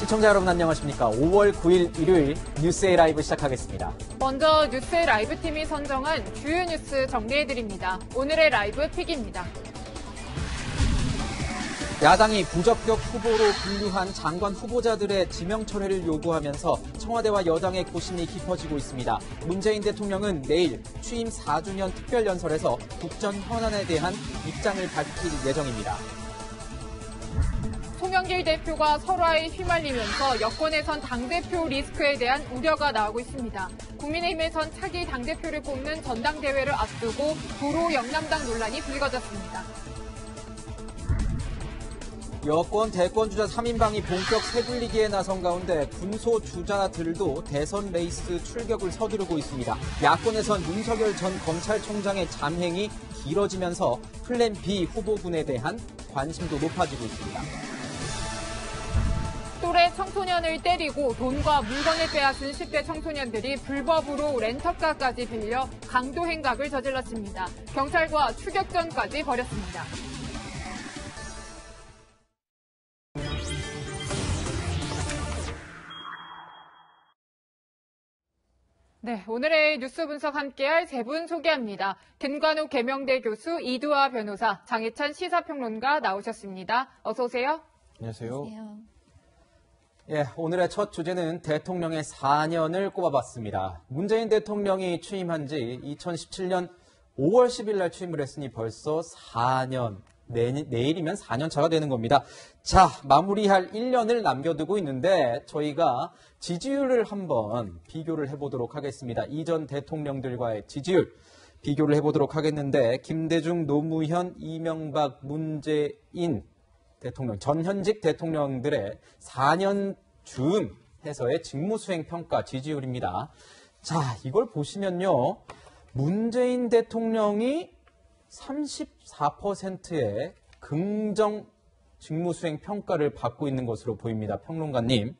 시청자 여러분 안녕하십니까. 5월 9일 일요일 뉴스A 라이브 시작하겠습니다. 먼저 뉴스의 라이브 팀이 선정한 주요 뉴스 정리해드립니다. 오늘의 라이브 픽입니다. 야당이 부적격 후보로 분류한 장관 후보자들의 지명 철회를 요구하면서 청와대와 여당의 고심이 깊어지고 있습니다. 문재인 대통령은 내일 취임 4주년 특별연설에서 국정 현안에 대한 입장을 밝힐 예정입니다. 송영길 대표가 설화에 휘말리면서 여권에선 당대표 리스크에 대한 우려가 나오고 있습니다. 국민의힘에선 차기 당대표를 뽑는 전당대회를 앞두고 도로 영남당 논란이 불거졌습니다. 여권 대권주자 3인방이 본격 새굴리기에 나선 가운데 군소주자들도 대선 레이스 출격을 서두르고 있습니다. 야권에선 윤석열 전 검찰총장의 잠행이 길어지면서 플랜 B 후보군에 대한 관심도 높아지고 있습니다. 또래 청소년을 때리고 돈과 물건을 빼앗은 10대 청소년들이 불법으로 렌터카까지 빌려 강도 행각을 저질렀습니다. 경찰과 추격전까지 벌였습니다. 네, 오늘의 뉴스 분석 함께할 세 분 소개합니다. 김관욱 계명대 교수, 이두하 변호사, 장혜찬 시사평론가 나오셨습니다. 어서 오세요. 안녕하세요. 예, 오늘의 첫 주제는 대통령의 4년을 꼽아봤습니다. 문재인 대통령이 취임한 지 2017년 5월 10일 날 취임을 했으니 벌써 4년, 내일이면 4년 차가 되는 겁니다. 자, 마무리할 1년을 남겨두고 있는데 저희가 지지율을 한번 비교를 해보도록 하겠습니다. 이전 대통령들과의 지지율 비교를 해보도록 하겠는데 김대중, 노무현, 이명박, 문재인 대통령, 전현직 대통령들의 4년 중 해서의 직무수행 평가 지지율입니다. 자, 이걸 보시면요. 문재인 대통령이 34%의 긍정 직무수행 평가를 받고 있는 것으로 보입니다. 평론가님.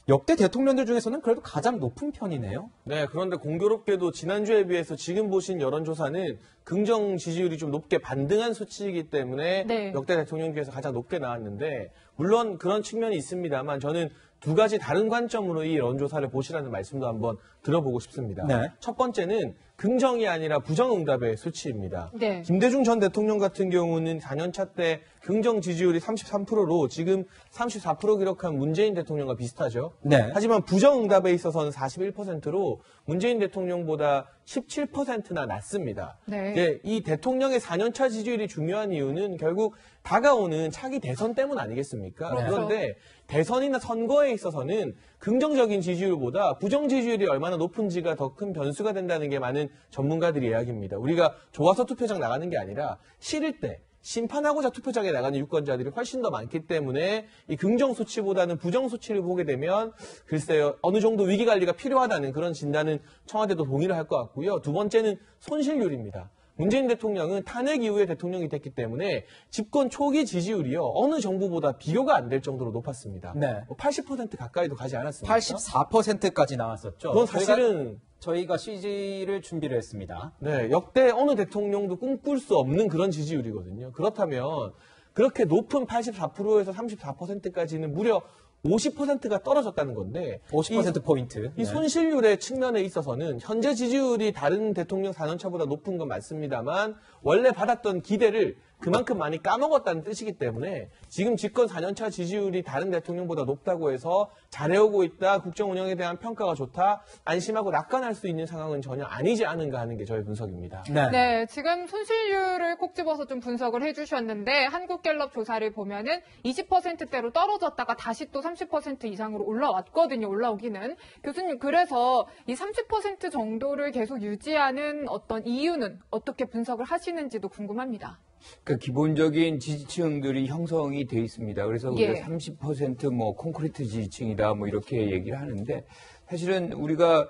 역대 대통령들 중에서는 그래도 가장 높은 편이네요. 네, 그런데 공교롭게도 지난주에 비해서 지금 보신 여론조사는 긍정 지지율이 좀 높게 반등한 수치이기 때문에 네. 역대 대통령 중에서 가장 높게 나왔는데 물론 그런 측면이 있습니다만 저는 두 가지 다른 관점으로 이 여론조사를 보시라는 말씀도 한번 들어보고 싶습니다. 네. 첫 번째는 긍정이 아니라 부정응답의 수치입니다. 네. 김대중 전 대통령 같은 경우는 4년차 때 긍정 지지율이 33%로 지금 34% 기록한 문재인 대통령과 비슷하죠. 네. 하지만 부정응답에 있어서는 41%로 문재인 대통령보다 17%나 낮습니다. 네. 네, 이 대통령의 4년차 지지율이 중요한 이유는 결국 다가오는 차기 대선 때문 아니겠습니까? 그렇죠. 그런데 대선이나 선거에 있어서는 긍정적인 지지율보다 부정 지지율이 얼마나 높은지가 더 큰 변수가 된다는 게 많은 전문가들의 이야기입니다. 우리가 좋아서 투표장 나가는 게 아니라 싫을 때 심판하고자 투표장에 나가는 유권자들이 훨씬 더 많기 때문에 이 긍정 수치보다는 부정 수치를 보게 되면 글쎄요 어느 정도 위기 관리가 필요하다는 그런 진단은 청와대도 동의를 할 것 같고요. 두 번째는 손실률입니다. 문재인 대통령은 탄핵 이후에 대통령이 됐기 때문에 집권 초기 지지율이요 어느 정부보다 비교가 안 될 정도로 높았습니다. 네. 80% 가까이도 가지 않았습니까? 84%까지 나왔었죠. 그건 사실은 저희가 CG를 준비를 했습니다. 네, 역대 어느 대통령도 꿈꿀 수 없는 그런 지지율이거든요. 그렇다면 그렇게 높은 84%에서 34%까지는 무려 50%가 떨어졌다는 건데 50%포인트. 이 손실률의 측면에 있어서는 현재 지지율이 다른 대통령 4년차보다 높은 건 맞습니다만 원래 받았던 기대를 그만큼 많이 까먹었다는 뜻이기 때문에 지금 집권 4년차 지지율이 다른 대통령보다 높다고 해서 잘해오고 있다, 국정 운영에 대한 평가가 좋다, 안심하고 낙관할 수 있는 상황은 전혀 아니지 않은가 하는 게 저의 분석입니다. 네, 지금 손실률을 콕 집어서 좀 분석을 해주셨는데 한국갤럽 조사를 보면은 20%대로 떨어졌다가 다시 또 30% 이상으로 올라왔거든요. 올라오기는. 교수님, 그래서 이 30% 정도를 계속 유지하는 어떤 이유는 어떻게 분석을 하시는지도 궁금합니다. 그러니까 기본적인 지지층들이 형성이 돼 있습니다. 그래서 우리가 예. 30% 콘크리트 지지층이다 이렇게 얘기를 하는데 사실은 우리가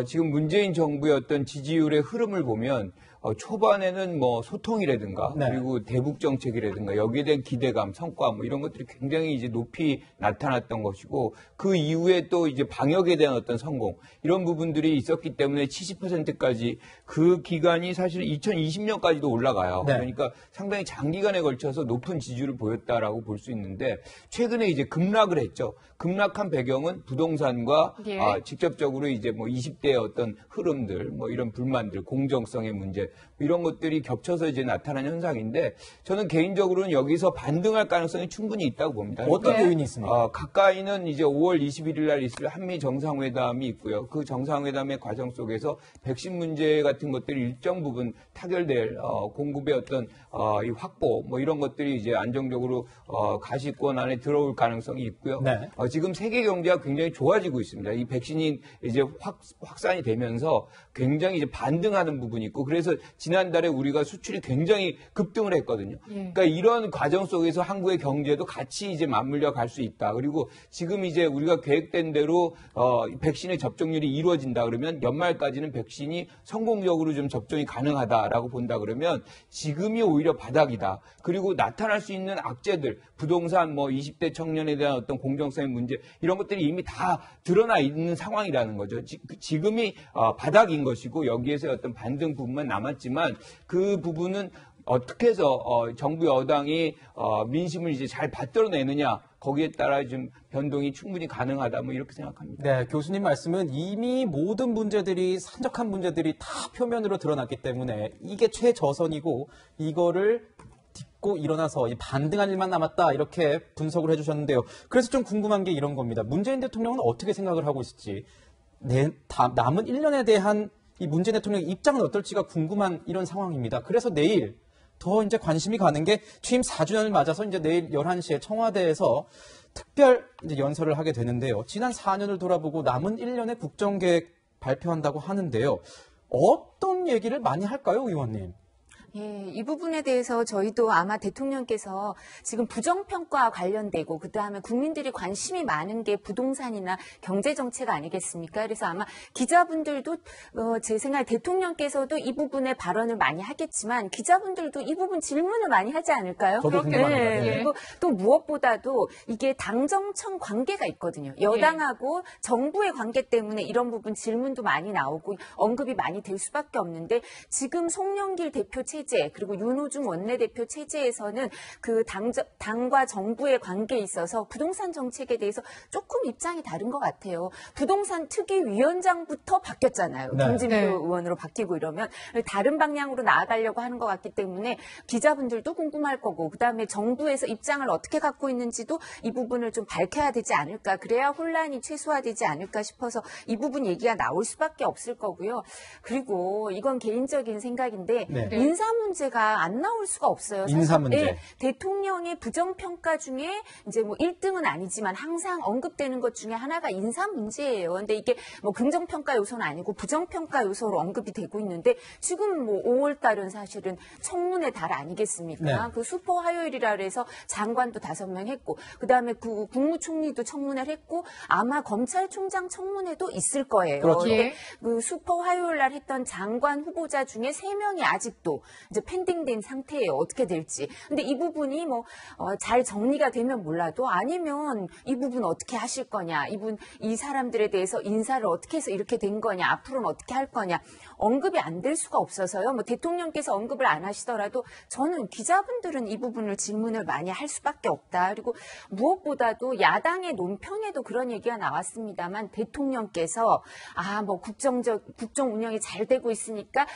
지금 문재인 정부의 어떤 지지율의 흐름을 보면 초반에는 뭐 소통이라든가 네. 그리고 대북 정책이라든가 여기에 대한 기대감, 성과 뭐 이런 것들이 굉장히 이제 높이 나타났던 것이고 그 이후에 또 이제 방역에 대한 어떤 성공 이런 부분들이 있었기 때문에 70%까지 그 기간이 사실 2020년까지도 올라가요. 네. 그러니까 상당히 장기간에 걸쳐서 높은 지지율을 보였다라고 볼 수 있는데 최근에 이제 급락을 했죠. 급락한 배경은 부동산과 예. 직접적으로 이제 뭐 20대의 어떤 흐름들, 뭐 이런 불만들, 공정성의 문제 이런 것들이 겹쳐서 이제 나타난 현상인데 저는 개인적으로는 여기서 반등할 가능성이 충분히 있다고 봅니다. 어떤 네. 요인이 있습니까? 가까이는 이제 5월 21일 날 있을 한미 정상회담이 있고요. 그 정상회담의 과정 속에서 백신 문제 같은 것들이 일정 부분 타결될 공급의 어떤 이 확보 뭐 이런 것들이 이제 안정적으로 가시권 안에 들어올 가능성이 있고요. 네. 지금 세계 경제가 굉장히 좋아지고 있습니다. 이 백신이 이제 확산이 되면서 굉장히 이제 반등하는 부분이 있고 그래서 지난달에 우리가 수출이 굉장히 급등을 했거든요. 예. 그러니까 이런 과정 속에서 한국의 경제도 같이 이제 맞물려 갈 수 있다. 그리고 지금 이제 우리가 계획된 대로 백신의 접종률이 이루어진다 그러면 연말까지는 백신이 성공적으로 좀 접종이 가능하다라고 본다 그러면 지금이 오히려 바닥이다. 그리고 나타날 수 있는 악재들, 부동산 뭐 20대 청년에 대한 어떤 공정성의 문제 이런 것들이 이미 다 드러나 있는 상황이라는 거죠. 지금이 바닥인 것이고 여기에서 어떤 반등 부분만 남았지만 그 부분은 어떻게 해서 정부 여당이 민심을 이제 잘 받들어내느냐 거기에 따라 좀 변동이 충분히 가능하다 뭐 이렇게 생각합니다. 네, 교수님 말씀은 이미 모든 문제들이 산적한 문제들이 다 표면으로 드러났기 때문에 이게 최저선이고 이거를 딛고 일어나서 반등할 일만 남았다 이렇게 분석을 해주셨는데요. 그래서 좀 궁금한 게 이런 겁니다. 문재인 대통령은 어떻게 생각을 하고 있을지 남은 1년에 대한 이 문재인 대통령의 입장은 어떨지가 궁금한 이런 상황입니다. 그래서 내일 더 이제 관심이 가는 게 취임 4주년을 맞아서 이제 내일 11시에 청와대에서 특별 이제 연설을 하게 되는데요. 지난 4년을 돌아보고 남은 1년의 국정계획 발표한다고 하는데요. 어떤 얘기를 많이 할까요, 의원님? 예, 이 부분에 대해서 저희도 아마 대통령께서 지금 부정평가 관련되고 그다음에 국민들이 관심이 많은 게 부동산이나 경제정책 아니겠습니까? 그래서 아마 기자분들도 제 생각에 대통령께서도 이 부분에 발언을 많이 하겠지만 기자분들도 이 부분 질문을 많이 하지 않을까요? 저도 궁금합니다. 네, 네. 그리고 또 무엇보다도 이게 당정청 관계가 있거든요. 여당하고 정부의 관계 때문에 이런 부분 질문도 많이 나오고 언급이 많이 될 수밖에 없는데 지금 송영길 대표 체제 그리고 윤호중 원내대표 체제에서는 그 당과 정부의 관계에 있어서 부동산 정책에 대해서 조금 입장이 다른 것 같아요. 부동산 특위위원장부터 바뀌었잖아요. 네. 김진표 네. 의원으로 바뀌고 이러면 다른 방향으로 나아가려고 하는 것 같기 때문에 기자분들도 궁금할 거고 그다음에 정부에서 입장을 어떻게 갖고 있는지도 이 부분을 좀 밝혀야 되지 않을까. 그래야 혼란이 최소화되지 않을까 싶어서 이 부분 얘기가 나올 수밖에 없을 거고요. 그리고 이건 개인적인 생각인데 네. 인사 문제가 안 나올 수가 없어요. 사실. 인사 문제. 네, 대통령의 부정평가 중에 이제 뭐 1등은 아니지만 항상 언급되는 것 중에 하나가 인사 문제예요. 근데 이게 뭐 긍정평가 요소는 아니고 부정평가 요소로 언급이 되고 있는데 지금 뭐 5월 달은 사실은 청문회 달 아니겠습니까? 네. 그 슈퍼 화요일이라 그래서 장관도 5명 했고 그다음에 그 국무총리도 청문회를 했고 아마 검찰총장 청문회도 있을 거예요. 그렇죠. 근데 예. 그 슈퍼 화요일 날 했던 장관 후보자 중에 3명이 아직도 이제 펜딩된 상태예요. 어떻게 될지. 근데 이 부분이 뭐 잘 정리가 되면 몰라도 아니면 이 부분 어떻게 하실 거냐. 이 사람들에 대해서 인사를 어떻게 해서 이렇게 된 거냐. 앞으로는 어떻게 할 거냐. 언급이 안 될 수가 없어서요. 뭐 대통령께서 언급을 안 하시더라도 저는 기자분들은 이 부분을 질문을 많이 할 수밖에 없다. 그리고 무엇보다도 야당의 논평에도 그런 얘기가 나왔습니다만 대통령께서 뭐 국정 운영이 잘 되고 있으니까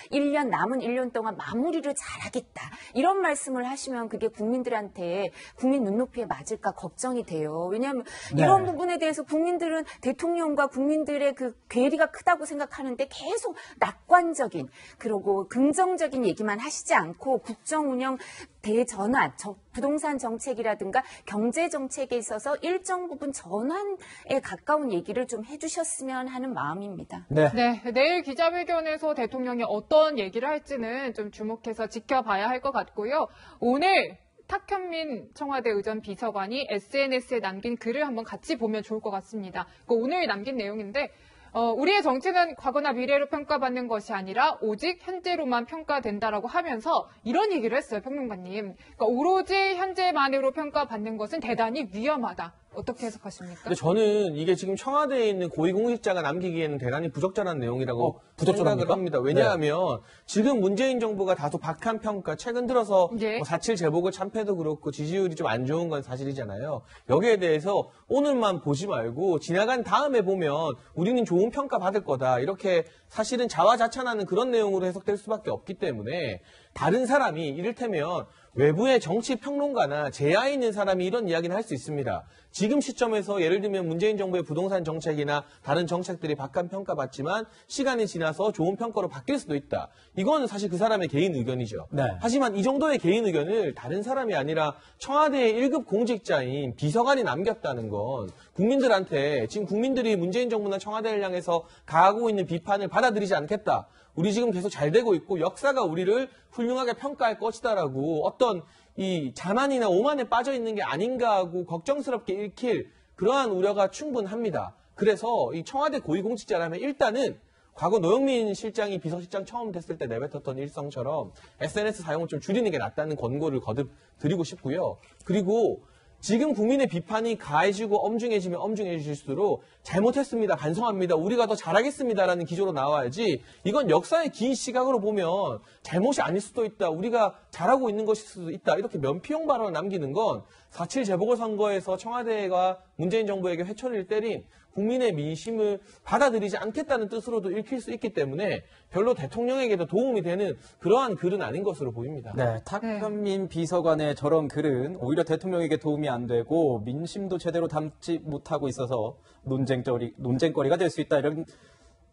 남은 1년 동안 마무리를 잘하겠다. 이런 말씀을 하시면 그게 국민들한테 국민 눈높이에 맞을까 걱정이 돼요. 왜냐하면 네. 이런 부분에 대해서 국민들은 대통령과 국민들의 그 괴리가 크다고 생각하는데 계속 낙관적인 그리고 긍정적인 얘기만 하시지 않고 국정 운영 대전환, 부동산 정책이라든가 경제 정책에 있어서 일정 부분 전환에 가까운 얘기를 좀 해주셨으면 하는 마음입니다. 네. 네, 내일 기자회견에서 대통령이 어떤 얘기를 할지는 좀 주목해서 지켜봐야 할 것 같고요. 오늘 탁현민 청와대 의전 비서관이 SNS에 남긴 글을 한번 같이 보면 좋을 것 같습니다. 오늘 남긴 내용인데 우리의 정치는 과거나 미래로 평가받는 것이 아니라 오직 현재로만 평가된다라고 하면서 이런 얘기를 했어요, 평론가님. 그러니까 오로지 현재만으로 평가받는 것은 대단히 위험하다. 어떻게 해석하십니까? 근데 저는 이게 지금 청와대에 있는 고위공직자가 남기기에는 대단히 부적절한 내용이라고 생각을 합니다. 왜냐하면 지금 문재인 정부가 다소 박한 평가, 최근 들어서 예. 4.7 재보궐 참패도 그렇고 지지율이 좀 안 좋은 건 사실이잖아요. 여기에 대해서 오늘만 보지 말고 지나간 다음에 보면 우리는 좋은 평가 받을 거다. 이렇게 사실은 자화자찬하는 그런 내용으로 해석될 수밖에 없기 때문에 다른 사람이 이를테면 외부의 정치 평론가나 제야에 있는 사람이 이런 이야기는 할 수 있습니다. 지금 시점에서 예를 들면 문재인 정부의 부동산 정책이나 다른 정책들이 박한 평가받지만 시간이 지나서 좋은 평가로 바뀔 수도 있다. 이건 사실 그 사람의 개인 의견이죠. 네. 하지만 이 정도의 개인 의견을 다른 사람이 아니라 청와대의 1급 공직자인 비서관이 남겼다는 건 국민들한테 지금 국민들이 문재인 정부나 청와대를 향해서 가하고 있는 비판을 받아들이지 않겠다. 우리 지금 계속 잘 되고 있고 역사가 우리를 훌륭하게 평가할 것이다라고 어떤 이 자만이나 오만에 빠져 있는 게 아닌가 하고 걱정스럽게 읽힐 그러한 우려가 충분합니다. 그래서 이 청와대 고위공직자라면 일단은 과거 노영민 실장이 비서실장 처음 됐을 때 내뱉었던 일성처럼 SNS 사용을 좀 줄이는 게 낫다는 권고를 거듭 드리고 싶고요. 그리고 지금 국민의 비판이 가해지고 엄중해지면 엄중해질수록 잘못했습니다. 반성합니다. 우리가 더 잘하겠습니다라는 기조로 나와야지 이건 역사의 긴 시각으로 보면 잘못이 아닐 수도 있다. 우리가 잘하고 있는 것일 수도 있다. 이렇게 면피용 발언을 남기는 건 4.7 재보궐선거에서 청와대가 문재인 정부에게 회초리를 때린 국민의 민심을 받아들이지 않겠다는 뜻으로도 읽힐 수 있기 때문에 별로 대통령에게도 도움이 되는 그러한 글은 아닌 것으로 보입니다. 네, 탁현민 비서관의 저런 글은 오히려 대통령에게 도움이 안 되고 민심도 제대로 담지 못하고 있어서 논쟁거리가 될 수 있다 이런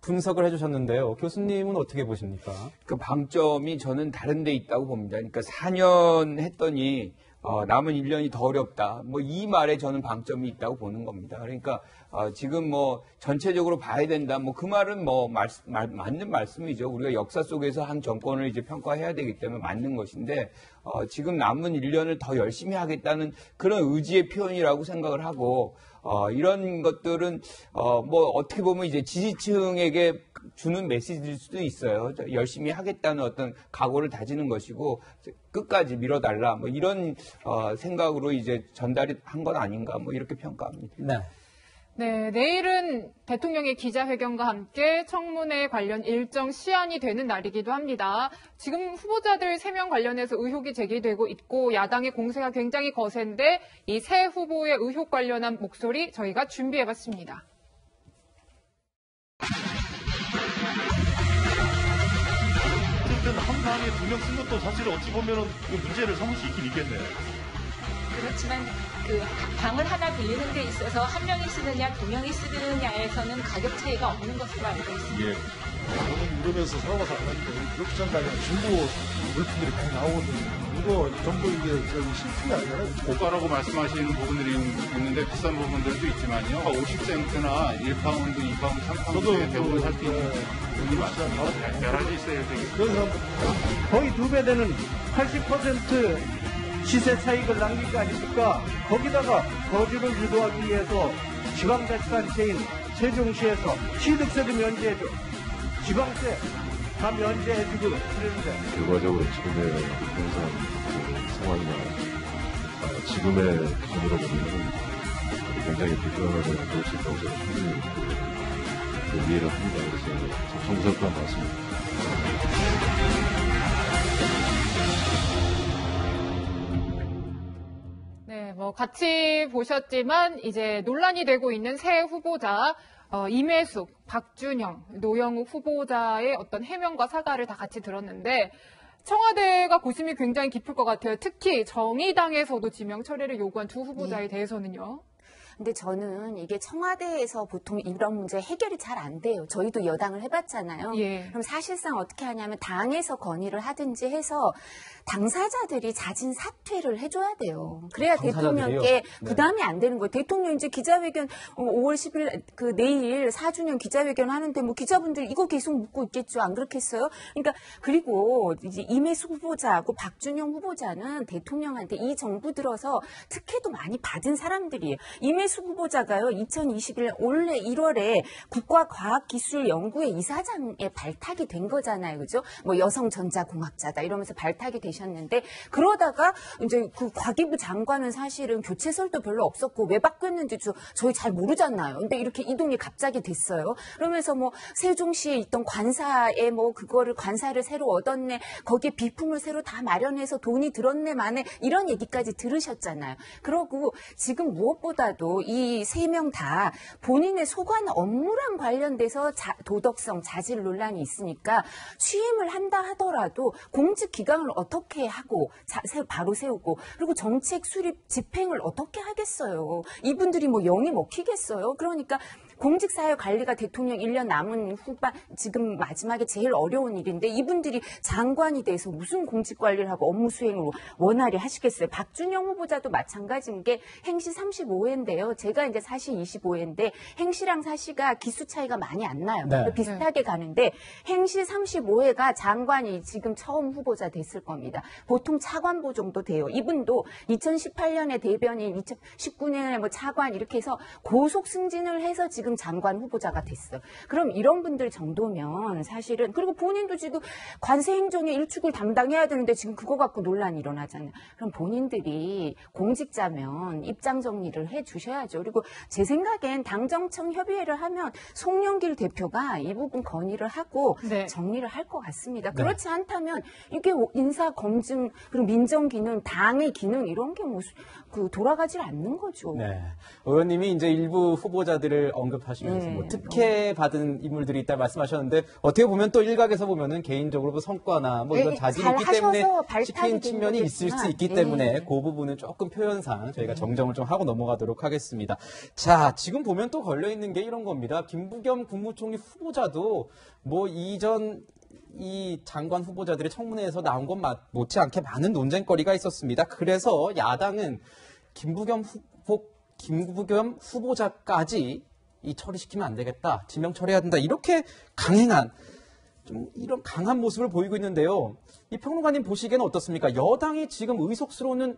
분석을 해주셨는데요. 교수님은 어떻게 보십니까? 그 방점이 저는 다른 데 있다고 봅니다. 그러니까 4년 했더니 남은 1년이 더 어렵다. 뭐 이 말에 저는 방점이 있다고 보는 겁니다. 그러니까 지금 뭐 전체적으로 봐야 된다. 뭐 그 말은 뭐 맞는 말씀이죠. 우리가 역사 속에서 한 정권을 이제 평가해야 되기 때문에 맞는 것인데 지금 남은 1년을 더 열심히 하겠다는 그런 의지의 표현이라고 생각을 하고 이런 것들은 뭐 어떻게 보면 이제 지지층에게 주는 메시지일 수도 있어요. 열심히 하겠다는 어떤 각오를 다지는 것이고 끝까지 밀어달라 뭐 이런 생각으로 이제 전달이 한 건 아닌가 뭐 이렇게 평가합니다. 네. 네, 내일은 대통령의 기자회견과 함께 청문회 관련 일정 시한이 되는 날이기도 합니다. 지금 후보자들 3명 관련해서 의혹이 제기되고 있고 야당의 공세가 굉장히 거센데 이 세 후보의 의혹 관련한 목소리 저희가 준비해봤습니다. 어쨌든 한 방에 2명 쓴 것도 사실 어찌 보면은 문제를 삼을 수 있긴 있겠네요. 그렇지만 그 방을 하나 빌리는 데 있어서 한 명이 쓰느냐 2명이 쓰느냐에서는 가격 차이가 없는 것으로 알고 있습니다. 예. 저는 이러면서 사고가 나는데 그렇게 생각하면 중고 물품들이 많이 나오거든요. 이거 전부 이게 실품이 아니라 고가라고 말씀하시는 부분들이 있는데 비싼 부분들도 있지만요. 50센트나 1파운드, 2파운드, 3파운드에 대부분 살 수 있는 부분이 많습니다. 여러 가지 있어요. 그래서 거의 2배 되는 80% 시세 차익을 남긴 거 아닙니까? 거기다가 거주를 유도하기 위해서 지방자치단체인 세종시에서 취득세도 면제해줘. 지방세 다 면제해주고 그랬는데 결과적으로 지금의 부동산 상황이나 지금의 기준으로 보면 굉장히 불편하게 볼 수 있다고 저는 충분히 이해를 합니다. 그래서 성스럽다는 말씀입니다. 네, 뭐 같이 보셨지만 이제 논란이 되고 있는 새 후보자 임혜숙, 박준영, 노영욱 후보자의 어떤 해명과 사과를 다 같이 들었는데 청와대가 고심이 굉장히 깊을 것 같아요. 특히 정의당에서도 지명 철회를 요구한 두 후보자에 대해서는요. 근데 저는 이게 청와대에서 보통 이런 문제 해결이 잘 안 돼요. 저희도 여당을 해봤잖아요. 예. 그럼 사실상 어떻게 하냐면 당에서 건의를 하든지 해서 당사자들이 자진 사퇴를 해줘야 돼요. 그래야 당사자들이요? 대통령께 네. 부담이 안 되는 거예요. 대통령 이제 기자회견 5월 10일 그 내일 4주년 기자회견 하는데 뭐 기자분들 이거 계속 묻고 있겠죠. 안 그렇겠어요? 그러니까 그리고 이제 임혜숙 후보자하고 박준영 후보자는 대통령한테 이 정부 들어서 특혜도 많이 받은 사람들이에요. 임혜숙 임혜수 후보자가요, 2021년 올해 1월에 국가과학기술연구회 이사장에 발탁이 된 거잖아요. 그죠? 뭐 여성전자공학자다 이러면서 발탁이 되셨는데, 그러다가 이제 그 과기부 장관은 사실은 교체설도 별로 없었고 왜 바뀌었는지 저희 잘 모르잖아요. 근데 이렇게 이동이 갑자기 됐어요. 그러면서 뭐 세종시에 있던 관사에 뭐 그거를 관사를 새로 얻었네, 거기에 비품을 새로 다 마련해서 돈이 들었네 만에 이런 얘기까지 들으셨잖아요. 그러고 지금 무엇보다도 이 3명 다 본인의 소관 업무랑 관련돼서 도덕성, 자질 논란이 있으니까 취임을 한다 하더라도 공직 기강을 어떻게 하고 바로 세우고, 그리고 정책 수립 집행을 어떻게 하겠어요. 이분들이 뭐 영이 먹히겠어요. 그러니까 공직사회 관리가 대통령 1년 남은 후반, 지금 마지막에 제일 어려운 일인데 이분들이 장관이 돼서 무슨 공직관리를 하고 업무 수행을 원활히 하시겠어요. 박준영 후보자도 마찬가지인 게 행시 35회인데요. 제가 이제 사시 25회인데 행시랑 사시가 기수 차이가 많이 안 나요. 네. 비슷하게 가는데 행시 35회가 장관이 지금 처음 후보자 됐을 겁니다. 보통 차관보 정도 돼요. 이분도 2018년에 대변인, 2019년에 뭐 차관 이렇게 해서 고속 승진을 해서 지금 장관 후보자가 됐어요. 그럼 이런 분들 정도면 사실은, 그리고 본인도 지금 관세행정의 일축을 담당해야 되는데 지금 그거 갖고 논란이 일어나잖아요. 그럼 본인들이 공직자면 입장 정리를 해 주셔야죠. 그리고 제 생각엔 당정청 협의회를 하면 송영길 대표가 이 부분 건의를 하고 네. 정리를 할 것 같습니다. 네. 그렇지 않다면 이게 인사 검증, 그리고 민정 기능, 당의 기능 이런 게 뭐 돌아가질 않는 거죠. 네. 의원님이 이제 일부 후보자들을 언급하시면서 뭐 특혜 받은 인물들이 있다 말씀하셨는데, 어떻게 보면 또 일각에서 보면은 개인적으로 뭐 성과나 뭐 이런 자질이 있기 때문에 시킨 측면이 있을 수 있기 때문에 그 부분은 조금 표현상 저희가 정정을 좀 하고 넘어가도록 하겠습니다. 자, 지금 보면 또 걸려있는 게 이런 겁니다. 김부겸 국무총리 후보자도 뭐 이전 이 장관 후보자들의 청문회에서 나온 것 못지않게 많은 논쟁거리가 있었습니다. 그래서 야당은 김부겸 후보자까지 이 처리시키면 안 되겠다, 지명 처리해야 된다, 이렇게 강행한, 좀 이런 강한 모습을 보이고 있는데요. 이 평론가님 보시기에는 어떻습니까? 여당이 지금 의석수로는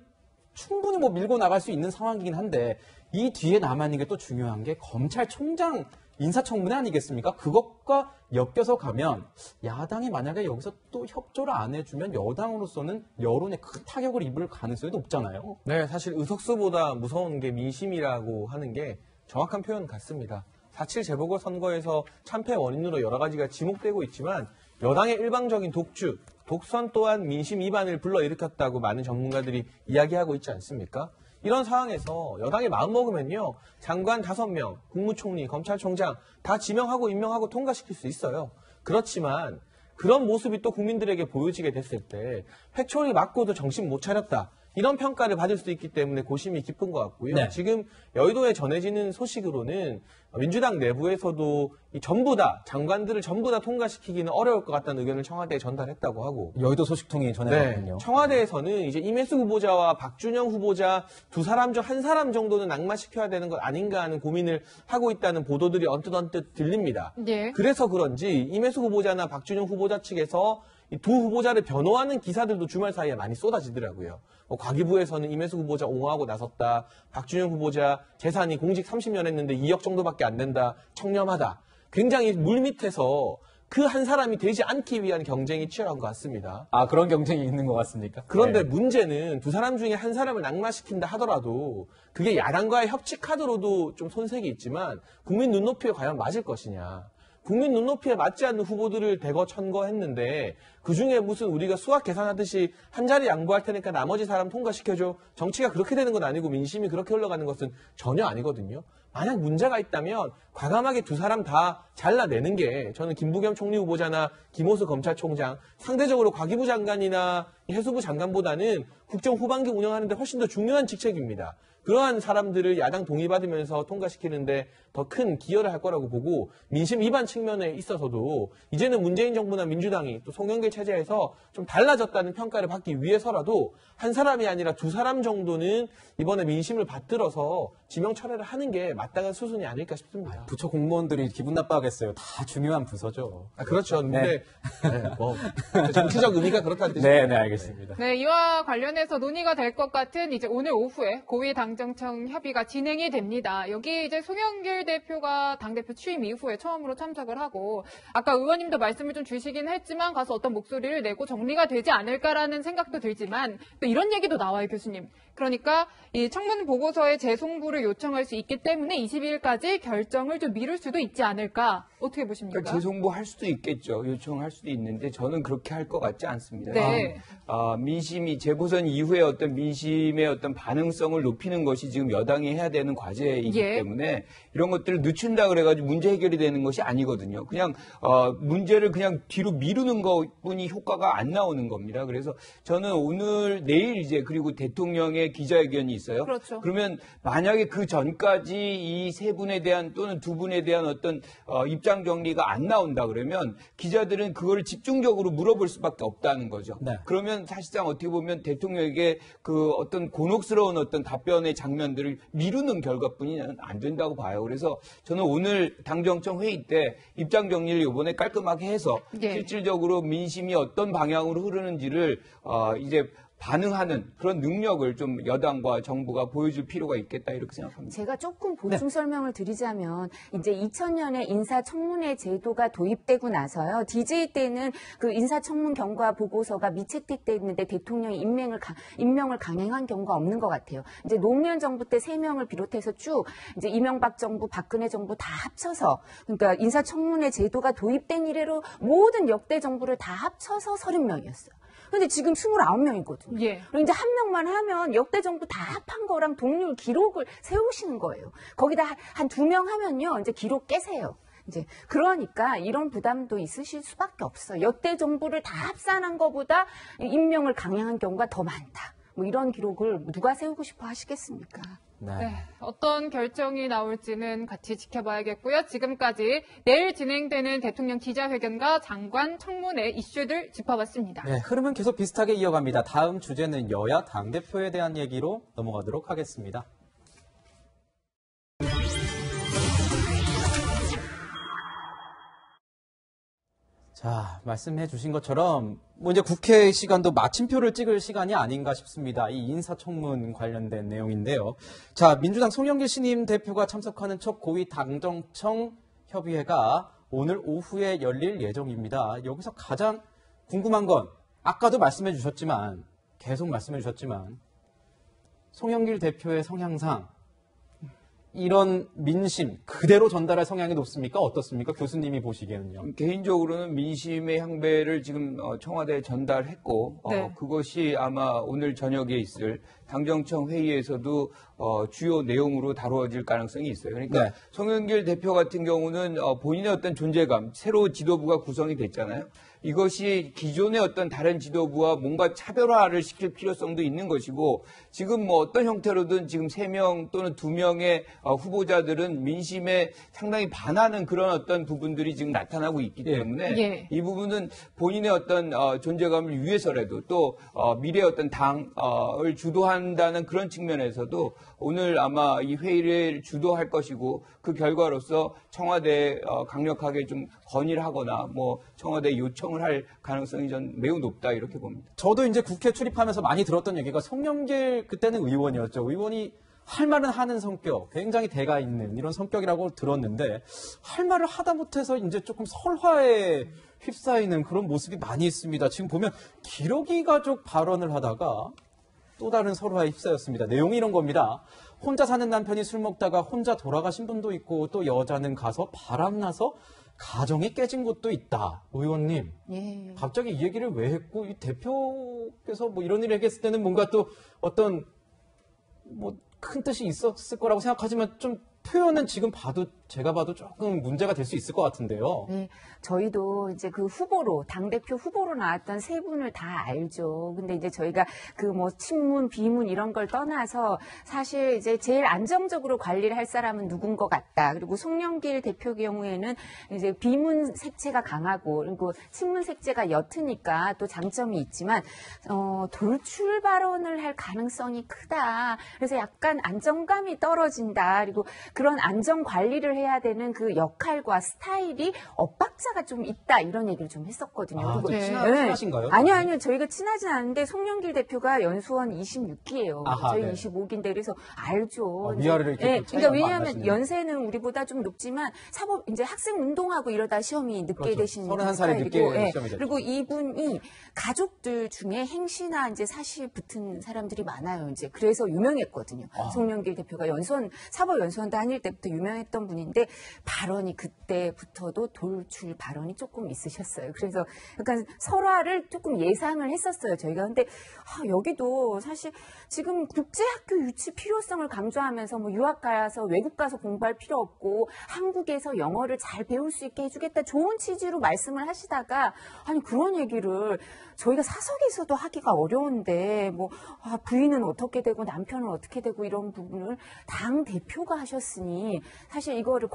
충분히 뭐 밀고 나갈 수 있는 상황이긴 한데, 이 뒤에 남아있는 게 또 중요한 게 검찰총장 인사청문회 아니겠습니까? 그것과 엮여서 가면 야당이 만약에 여기서 또 협조를 안 해주면 여당으로서는 여론에 큰 타격을 입을 가능성이 높잖아요. 네, 사실 의석수보다 무서운 게 민심이라고 하는 게 정확한 표현 같습니다. 4.7 재보궐선거에서 참패 원인으로 여러 가지가 지목되고 있지만 여당의 일방적인 독주, 독선 또한 민심 위반을 불러일으켰다고 많은 전문가들이 이야기하고 있지 않습니까? 이런 상황에서 여당이 마음먹으면요, 장관 5명, 국무총리, 검찰총장 다 지명하고 임명하고 통과시킬 수 있어요. 그렇지만 그런 모습이 또 국민들에게 보여지게 됐을 때 회초리 맞고도 정신 못 차렸다, 이런 평가를 받을 수 있기 때문에 고심이 깊은 것 같고요. 네. 지금 여의도에 전해지는 소식으로는 민주당 내부에서도 전부 다, 장관들을 전부 다 통과시키기는 어려울 것 같다는 의견을 청와대에 전달했다고 하고, 여의도 소식통이 전해왔군요. 네, 청와대에서는 이제 임혜수 후보자와 박준영 후보자 두 사람 중 한 사람 정도는 낙마시켜야 되는 것 아닌가 하는 고민을 하고 있다는 보도들이 언뜻 들립니다. 네. 그래서 그런지 임혜수 후보자나 박준영 후보자 측에서 이 두 후보자를 변호하는 기사들도 주말 사이에 많이 쏟아지더라고요. 과기부에서는 임혜수 후보자 옹호하고 나섰다, 박준영 후보자 재산이 공직 30년 했는데 2억 정도밖에 안 된다, 청렴하다. 굉장히 물밑에서 그 한 사람이 되지 않기 위한 경쟁이 치열한 것 같습니다. 아, 그런 경쟁이 있는 것 같습니까? 그런데 네. 문제는 두 사람 중에 한 사람을 낙마시킨다 하더라도 그게 야당과의 협치 카드로도 좀 손색이 있지만 국민 눈높이에 과연 맞을 것이냐. 국민 눈높이에 맞지 않는 후보들을 대거 천거했는데 그중에 무슨 우리가 수학 계산하듯이 한 자리 양보할 테니까 나머지 사람 통과시켜줘. 정치가 그렇게 되는 건 아니고 민심이 그렇게 흘러가는 것은 전혀 아니거든요. 만약 문제가 있다면 과감하게 두 사람 다 잘라내는 게, 저는 김부겸 총리 후보자나 김호수 검찰총장, 상대적으로 과기부 장관이나 해수부 장관보다는 국정 후반기 운영하는 데 훨씬 더 중요한 직책입니다. 그러한 사람들을 야당 동의받으면서 통과시키는데 더 큰 기여를 할 거라고 보고, 민심 위반 측면에 있어서도 이제는 문재인 정부나 민주당이 또 송영길 체제에서 좀 달라졌다는 평가를 받기 위해서라도 한 사람이 아니라 두 사람 정도는 이번에 민심을 받들어서 지명 철회를 하는 게 마땅한 수순이 아닐까 싶습니다. 부처 공무원들이 기분 나빠하겠어요. 다 중요한 부서죠. 그렇죠. 근데 뭐 정치적 의미가 그렇다는 뜻이죠. 네, 알겠습니다. 네, 이와 관련해서 논의가 될 것 같은 이제 오늘 오후에 고위당정청 협의가 진행이 됩니다. 여기 이제 송영길 대표가 당대표 취임 이후에 처음으로 참석을 하고 아까 의원님도 말씀을 좀 주시긴 했지만 가서 어떤 목소리를 내고 정리가 되지 않을까라는 생각도 들지만 또 이런 얘기도 나와요, 교수님. 그러니까 이 청문 보고서의 재송부를 요청할 수 있기 때문에 22일까지 결정을 좀 미룰 수도 있지 않을까? 어떻게 보십니까? 그러니까 재송부할 수도 있겠죠. 요청할 수도 있는데 저는 그렇게 할 것 같지 않습니다. 네. 민심이 재보선 이후에 어떤 민심의 어떤 반응성을 높이는 것이 지금 여당이 해야 되는 과제이기 때문에 이런 것들을 늦춘다 그래가지고 문제 해결이 되는 것이 아니거든요. 그냥 문제를 그냥 뒤로 미루는 것뿐이 효과가 안 나오는 겁니다. 그래서 저는 오늘 내일 이제 그리고 대통령의 기자회견이 있어요. 그렇죠. 그러면 만약에 그 전까지 이 세 분에 대한 또는 두 분에 대한 어떤 입장 정리가 안 나온다 그러면 기자들은 그거를 집중적으로 물어볼 수밖에 없다는 거죠. 네. 그러면 사실상 어떻게 보면 대통령에게 그 어떤 곤혹스러운 어떤 답변의 장면들을 미루는 결과뿐이 안 된다고 봐요. 그래서 저는 오늘 당정청 회의 때 입장 정리를 이번에 깔끔하게 해서 실질적으로 민심이 어떤 방향으로 흐르는지를 이제 반응하는 그런 능력을 좀 여당과 정부가 보여줄 필요가 있겠다 이렇게 생각합니다. 제가 조금 보충 설명을 드리자면 이제 2000년에 인사청문회 제도가 도입되고 나서요. DJ 때는 그 인사청문 경과 보고서가 미채택돼 있는데 대통령이 임명을 강행한 경우가 없는 것 같아요. 이제 노무현 정부 때 3명을 비롯해서 쭉 이제 이명박 정부, 박근혜 정부 다 합쳐서 그러니까 인사청문회 제도가 도입된 이래로 모든 역대 정부를 다 합쳐서 30명이었어요. 근데 지금 29명이거든요. 그리고 이제 한 명만 하면 역대 정부 다 합한 거랑 동률 기록을 세우시는 거예요. 거기다 한 2명 하면요. 이제 기록 깨세요. 이제 그러니까 이런 부담도 있으실 수밖에 없어요. 역대 정부를 다 합산한 것보다 임명을 강행한 경우가 더 많다. 뭐 이런 기록을 누가 세우고 싶어 하시겠습니까? 네, 어떤 결정이 나올지는 같이 지켜봐야겠고요. 지금까지 내일 진행되는 대통령 기자회견과 장관 청문회 이슈들 짚어봤습니다. 네, 흐름은 계속 비슷하게 이어갑니다. 다음 주제는 여야 당대표에 대한 얘기로 넘어가도록 하겠습니다. 자, 말씀해 주신 것처럼 이제 국회 시간도 마침표를 찍을 시간이 아닌가 싶습니다. 이 인사청문 관련된 내용인데요. 자, 민주당 송영길 신임 대표가 참석하는 첫 고위 당정청 협의회가 오늘 오후에 열릴 예정입니다. 여기서 가장 궁금한 건 아까도 말씀해 주셨지만 계속 말씀해 주셨지만 송영길 대표의 성향상 이런 민심 그대로 전달할 성향이 높습니까? 어떻습니까? 교수님이 보시기에는요. 개인적으로는 민심의 향배를 지금 청와대에 전달했고 그것이 아마 오늘 저녁에 있을 당정청 회의에서도 주요 내용으로 다루어질 가능성이 있어요. 그러니까 송영길 대표 같은 경우는 본인의 어떤 존재감, 새로 지도부가 구성이 됐잖아요. 이것이 기존의 어떤 다른 지도부와 뭔가 차별화를 시킬 필요성도 있는 것이고 지금 뭐 어떤 형태로든 지금 3명 또는 2명의 후보자들은 민심에 상당히 반하는 그런 어떤 부분들이 지금 나타나고 있기 때문에 이 부분은 본인의 어떤 존재감을 위해서라도 또 미래의 어떤 당을 주도한다는 그런 측면에서도 오늘 아마 이 회의를 주도할 것이고 그 결과로서 청와대에 강력하게 좀 건의를 하거나 뭐 청와대에 요청을 할 가능성이 전 매우 높다 이렇게 봅니다. 저도 이제 국회 출입하면서 많이 들었던 얘기가 송영길 그때는 의원이었죠. 의원이 할 말은 하는 성격, 굉장히 대가 있는 이런 성격이라고 들었는데 할 말을 하다 못해서 이제 조금 설화에 휩싸이는 그런 모습이 많이 있습니다. 지금 보면 기러기 가족 발언을 하다가 또 다른 설화에 휩싸였습니다. 내용이 이런 겁니다. 혼자 사는 남편이 술 먹다가 혼자 돌아가신 분도 있고 또 여자는 가서 바람나서 가정이 깨진 곳도 있다. 의원님, 갑자기 이 얘기를 왜 했고 이 대표께서 뭐 이런 일을 얘기했을 때는 뭔가 또 어떤 뭐 큰 뜻이 있었을 거라고 생각하지만 좀 표현은 지금 봐도 제가 봐도 조금 문제가 될 수 있을 것 같은데요. 네, 저희도 이제 그 후보로, 당대표 후보로 나왔던 세 분을 다 알죠. 근데 이제 저희가 그 뭐 친문, 비문 이런 걸 떠나서 사실 이제 제일 안정적으로 관리를 할 사람은 누군 것 같다. 그리고 송영길 대표 경우에는 이제 비문 색채가 강하고, 그리고 친문 색채가 옅으니까 또 장점이 있지만, 돌출 발언을 할 가능성이 크다. 그래서 약간 안정감이 떨어진다. 그리고 그런 안정 관리를 해야 되는 그 역할과 스타일이 엇박자가 좀 있다. 이런 얘기를 좀 했었거든요. 아, 그리고 친하신가요? 아니요. 저희가 친하진 않은데 송영길 대표가 연수원 26기예요. 아하, 저희 네. 25기인데 그래서 알죠. 위아래를 이렇게 네, 차이가 그러니까 안 왜냐하면 나시네요. 연세는 우리보다 좀 높지만 사법 이제 학생 운동하고 이러다 시험이 늦게 그렇죠. 되신 31살이 늦게 스타일이고, 예. 시험이 됐죠. 그리고 이분이 가족들 중에 행시나 이제 사시 붙은 사람들이 많아요. 이제 그래서 유명했거든요. 송영길 대표가 사법 연수원 다닐 때부터 유명했던 분인데 발언이 그때부터도 돌출 발언이 조금 있으셨어요. 그래서 약간 설화를 조금 예상을 했었어요. 저희가. 근데 여기도 사실 지금 국제학교 유치 필요성을 강조하면서 뭐 유학 가서 외국 가서 공부할 필요 없고 한국에서 영어를 잘 배울 수 있게 해주겠다 좋은 취지로 말씀을 하시다가 아니 그런 얘기를 저희가 사석에서도 하기가 어려운데 뭐 부인은 어떻게 되고 남편은 어떻게 되고 이런 부분을 당 대표가 하셨으니 사실 이거를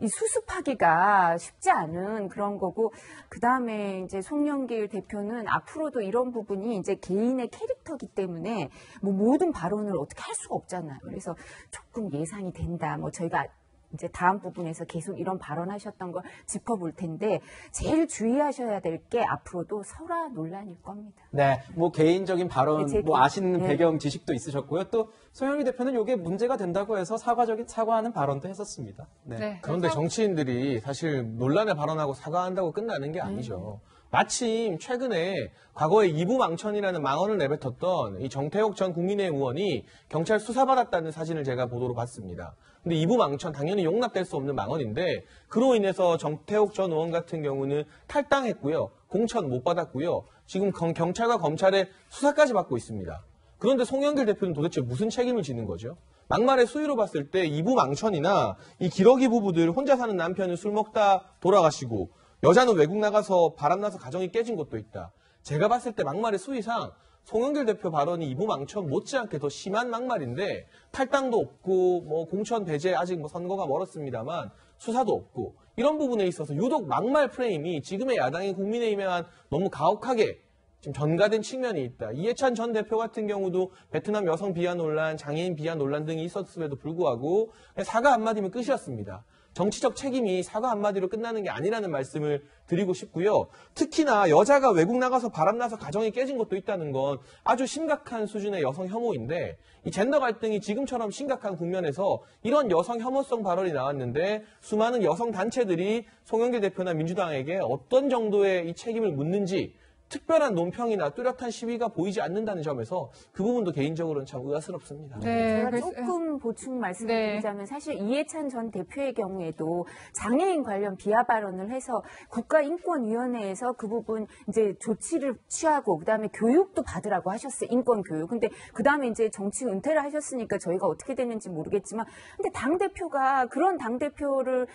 수습하기가 쉽지 않은 그런 거고 그 다음에 이제 송영길 대표는 앞으로도 이런 부분이 이제 개인의 캐릭터기 때문에 뭐 모든 발언을 어떻게 할 수가 없잖아요. 그래서 조금 예상이 된다. 뭐 저희가 이제 다음 부분에서 계속 이런 발언하셨던 걸 짚어볼 텐데 제일 주의하셔야 될 게 앞으로도 설화 논란일 겁니다. 네, 뭐 개인적인 발언, 뭐 아시는 네. 배경 지식도 있으셨고요. 또 송영길 대표는 이게 문제가 된다고 해서 사과하는 발언도 했었습니다. 네. 네. 그런데 정치인들이 사실 논란에 발언하고 사과한다고 끝나는 게 아니죠. 마침 최근에 과거에 이부망천이라는 망언을 내뱉었던 이 정태욱 전 국민의힘 의원이 경찰 수사받았다는 사진을 제가 보도로 봤습니다. 근데 이부망천 당연히 용납될 수 없는 망언인데 그로 인해서 정태욱 전 의원 같은 경우는 탈당했고요. 공천 못 받았고요. 지금 경찰과 검찰의 수사까지 받고 있습니다. 그런데 송영길 대표는 도대체 무슨 책임을 지는 거죠? 막말의 수위로 봤을 때 이부망천이나 이 기러기 부부들 혼자 사는 남편은 술 먹다 돌아가시고 여자는 외국 나가서 바람나서 가정이 깨진 것도 있다. 제가 봤을 때 막말의 수위상 송영길 대표 발언이 이부망천 못지않게 더 심한 막말인데 탈당도 없고 뭐 공천 배제 아직 뭐 선거가 멀었습니다만 수사도 없고 이런 부분에 있어서 유독 막말 프레임이 지금의 야당인 국민의힘에만 너무 가혹하게 지금 전가된 측면이 있다. 이해찬 전 대표 같은 경우도 베트남 여성 비하 논란, 장애인 비하 논란 등이 있었음에도 불구하고 사과 한마디면 끝이었습니다. 정치적 책임이 사과 한마디로 끝나는 게 아니라는 말씀을 드리고 싶고요. 특히나 여자가 외국 나가서 바람나서 가정이 깨진 것도 있다는 건 아주 심각한 수준의 여성 혐오인데 이 젠더 갈등이 지금처럼 심각한 국면에서 이런 여성 혐오성 발언이 나왔는데 수많은 여성 단체들이 송영길 대표나 민주당에게 어떤 정도의 이 책임을 묻는지 특별한 논평이나 뚜렷한 시위가 보이지 않는다는 점에서 그 부분도 개인적으로는 참 의아스럽습니다. 제가 조금 보충 말씀드리자면 사실 이해찬 전 대표의 경우에도 장애인 관련 비하 발언을 해서 국가인권위원회에서 그 부분 이제 조치를 취하고 그다음에 교육도 받으라고 하셨어요. 인권 교육. 근데 그다음에 이제 정치 은퇴를 하셨으니까 저희가 어떻게 됐는지 모르겠지만 근데 당대표가 그런 당대표를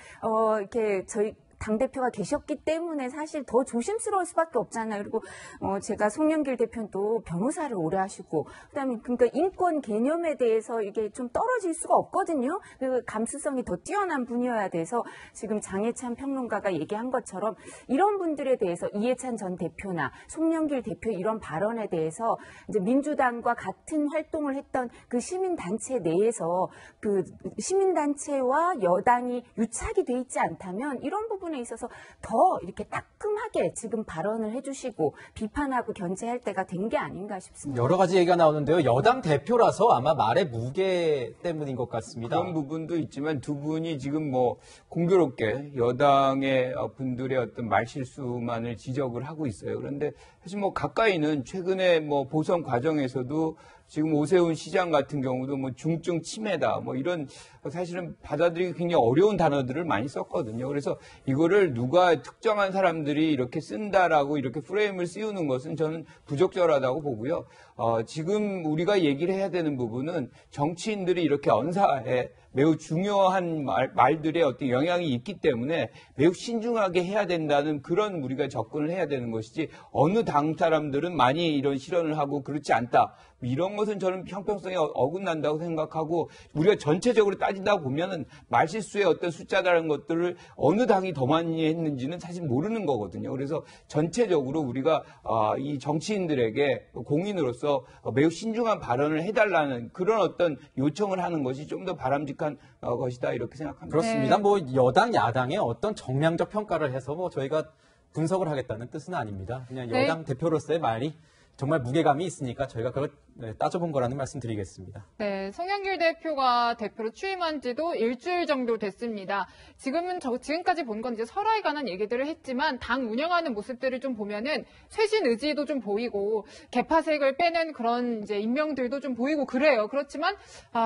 이렇게 저희 당대표가 계셨기 때문에 사실 더 조심스러울 수밖에 없잖아요. 그리고 제가 송영길 대표는 또 변호사를 오래 하시고 그다음에 그러니까 인권 개념에 대해서 이게 좀 떨어질 수가 없거든요. 그 감수성이 더 뛰어난 분이어야 돼서 지금 장해찬 평론가가 얘기한 것처럼 이런 분들에 대해서 이해찬 전 대표나 송영길 대표 이런 발언에 대해서 이제 민주당과 같은 활동을 했던 그 시민단체 내에서 그 시민단체와 여당이 유착이 돼 있지 않다면 이런 부분 에 있어서 더 이렇게 따끔하게 지금 발언을 해주시고 비판하고 견제할 때가 된 게 아닌가 싶습니다. 여러 가지 얘기가 나오는데요. 여당 대표라서 아마 말의 무게 때문인 것 같습니다. 그런 부분도 있지만 두 분이 지금 뭐 공교롭게 여당의 분들의 어떤 말실수만을 지적을 하고 있어요. 그런데 사실 뭐 가까이는 최근에 뭐 보선 과정에서도 지금 오세훈 시장 같은 경우도 뭐 중증 치매다 뭐 이런 사실은 받아들이기 굉장히 어려운 단어들을 많이 썼거든요. 그래서 이거를 누가 특정한 사람들이 이렇게 쓴다라고 이렇게 프레임을 씌우는 것은 저는 부적절하다고 보고요. 지금 우리가 얘기를 해야 되는 부분은 정치인들이 이렇게 언사에 매우 중요한 말들의 어떤 영향이 있기 때문에 매우 신중하게 해야 된다는 그런 우리가 접근을 해야 되는 것이지 어느 당 사람들은 많이 이런 실언을 하고 그렇지 않다. 이런 것은 저는 형평성에 어긋난다고 생각하고 우리가 전체적으로 따지다 보면은 말실수의 어떤 숫자라는 것들을 어느 당이 더 많이 했는지는 사실 모르는 거거든요. 그래서 전체적으로 우리가 이 정치인들에게 공인으로서 매우 신중한 발언을 해달라는 그런 어떤 요청을 하는 것이 좀 더 바람직한 것이다 이렇게 생각합니다. 그렇습니다. 뭐 여당, 야당의 어떤 정량적 평가를 해서 뭐 저희가 분석을 하겠다는 뜻은 아닙니다. 그냥 여당 대표로서의 말이 정말 무게감이 있으니까 저희가 그걸 따져본 거라는 말씀 드리겠습니다. 네, 송영길 대표가 대표로 취임한 지도 일주일 정도 됐습니다. 지금까지 본 건 이제 설화에 관한 얘기들을 했지만 당 운영하는 모습들을 좀 보면은 쇄신 의지도 좀 보이고 개파색을 빼는 그런 이제 임명들도 좀 보이고 그래요. 그렇지만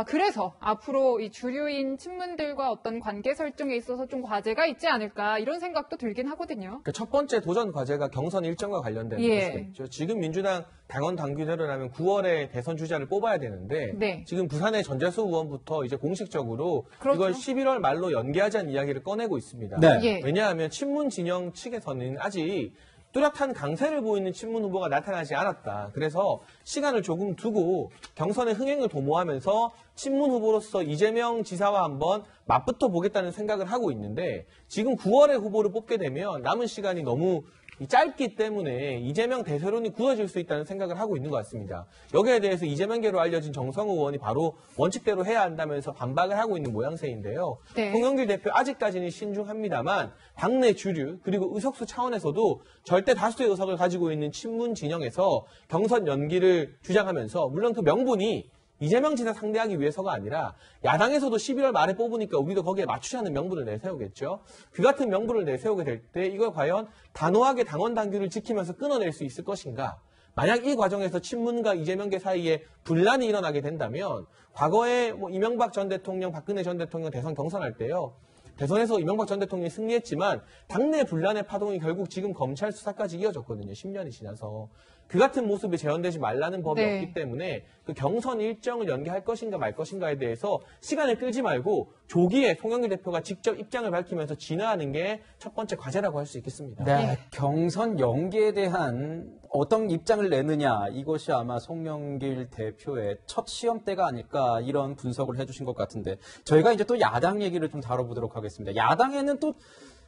그래서 앞으로 이 주류인 친문들과 어떤 관계 설정에 있어서 좀 과제가 있지 않을까 이런 생각도 들긴 하거든요. 그 첫 번째 도전 과제가 경선 일정과 관련된 것이겠죠. 지금 민주당 당원 당규대로라면 9월에 대선 주자를 뽑아야 되는데 지금 부산의 전재수 의원부터 이제 공식적으로 이걸 11월 말로 연기하자는 이야기를 꺼내고 있습니다. 왜냐하면 친문 진영 측에서는 아직 뚜렷한 강세를 보이는 친문 후보가 나타나지 않았다. 그래서 시간을 조금 두고 경선의 흥행을 도모하면서 친문 후보로서 이재명 지사와 한번 맞붙어 보겠다는 생각을 하고 있는데 지금 9월에 후보를 뽑게 되면 남은 시간이 너무 짧기 때문에 이재명 대세론이 굳어질 수 있다는 생각을 하고 있는 것 같습니다. 여기에 대해서 이재명계로 알려진 정성우 의원이 바로 원칙대로 해야 한다면서 반박을 하고 있는 모양새인데요. 송영길 대표 아직까지는 신중합니다만 당내 주류 그리고 의석수 차원에서도 절대 다수의 의석을 가지고 있는 친문 진영에서 경선 연기를 주장하면서 물론 그 명분이 이재명 지사 상대하기 위해서가 아니라 야당에서도 11월 말에 뽑으니까 우리도 거기에 맞추자는 명분을 내세우겠죠. 그 같은 명분을 내세우게 될 때 이걸 과연 단호하게 당원 당규를 지키면서 끊어낼 수 있을 것인가. 만약 이 과정에서 친문과 이재명계 사이에 분란이 일어나게 된다면 과거에 뭐 이명박 전 대통령, 박근혜 전 대통령 대선 경선할 때요. 대선에서 이명박 전 대통령이 승리했지만 당내 분란의 파동이 결국 지금 검찰 수사까지 이어졌거든요. 10년이 지나서. 그 같은 모습이 재현되지 말라는 법이 없기 때문에 그 경선 일정을 연기할 것인가 말 것인가에 대해서 시간을 끌지 말고 조기에 송영길 대표가 직접 입장을 밝히면서 진화하는 게 첫 번째 과제라고 할 수 있겠습니다. 경선 연기에 대한 어떤 입장을 내느냐 이것이 아마 송영길 대표의 첫 시험대가 아닐까 이런 분석을 해주신 것 같은데 저희가 이제 또 야당 얘기를 좀 다뤄보도록 하겠습니다. 야당에는 또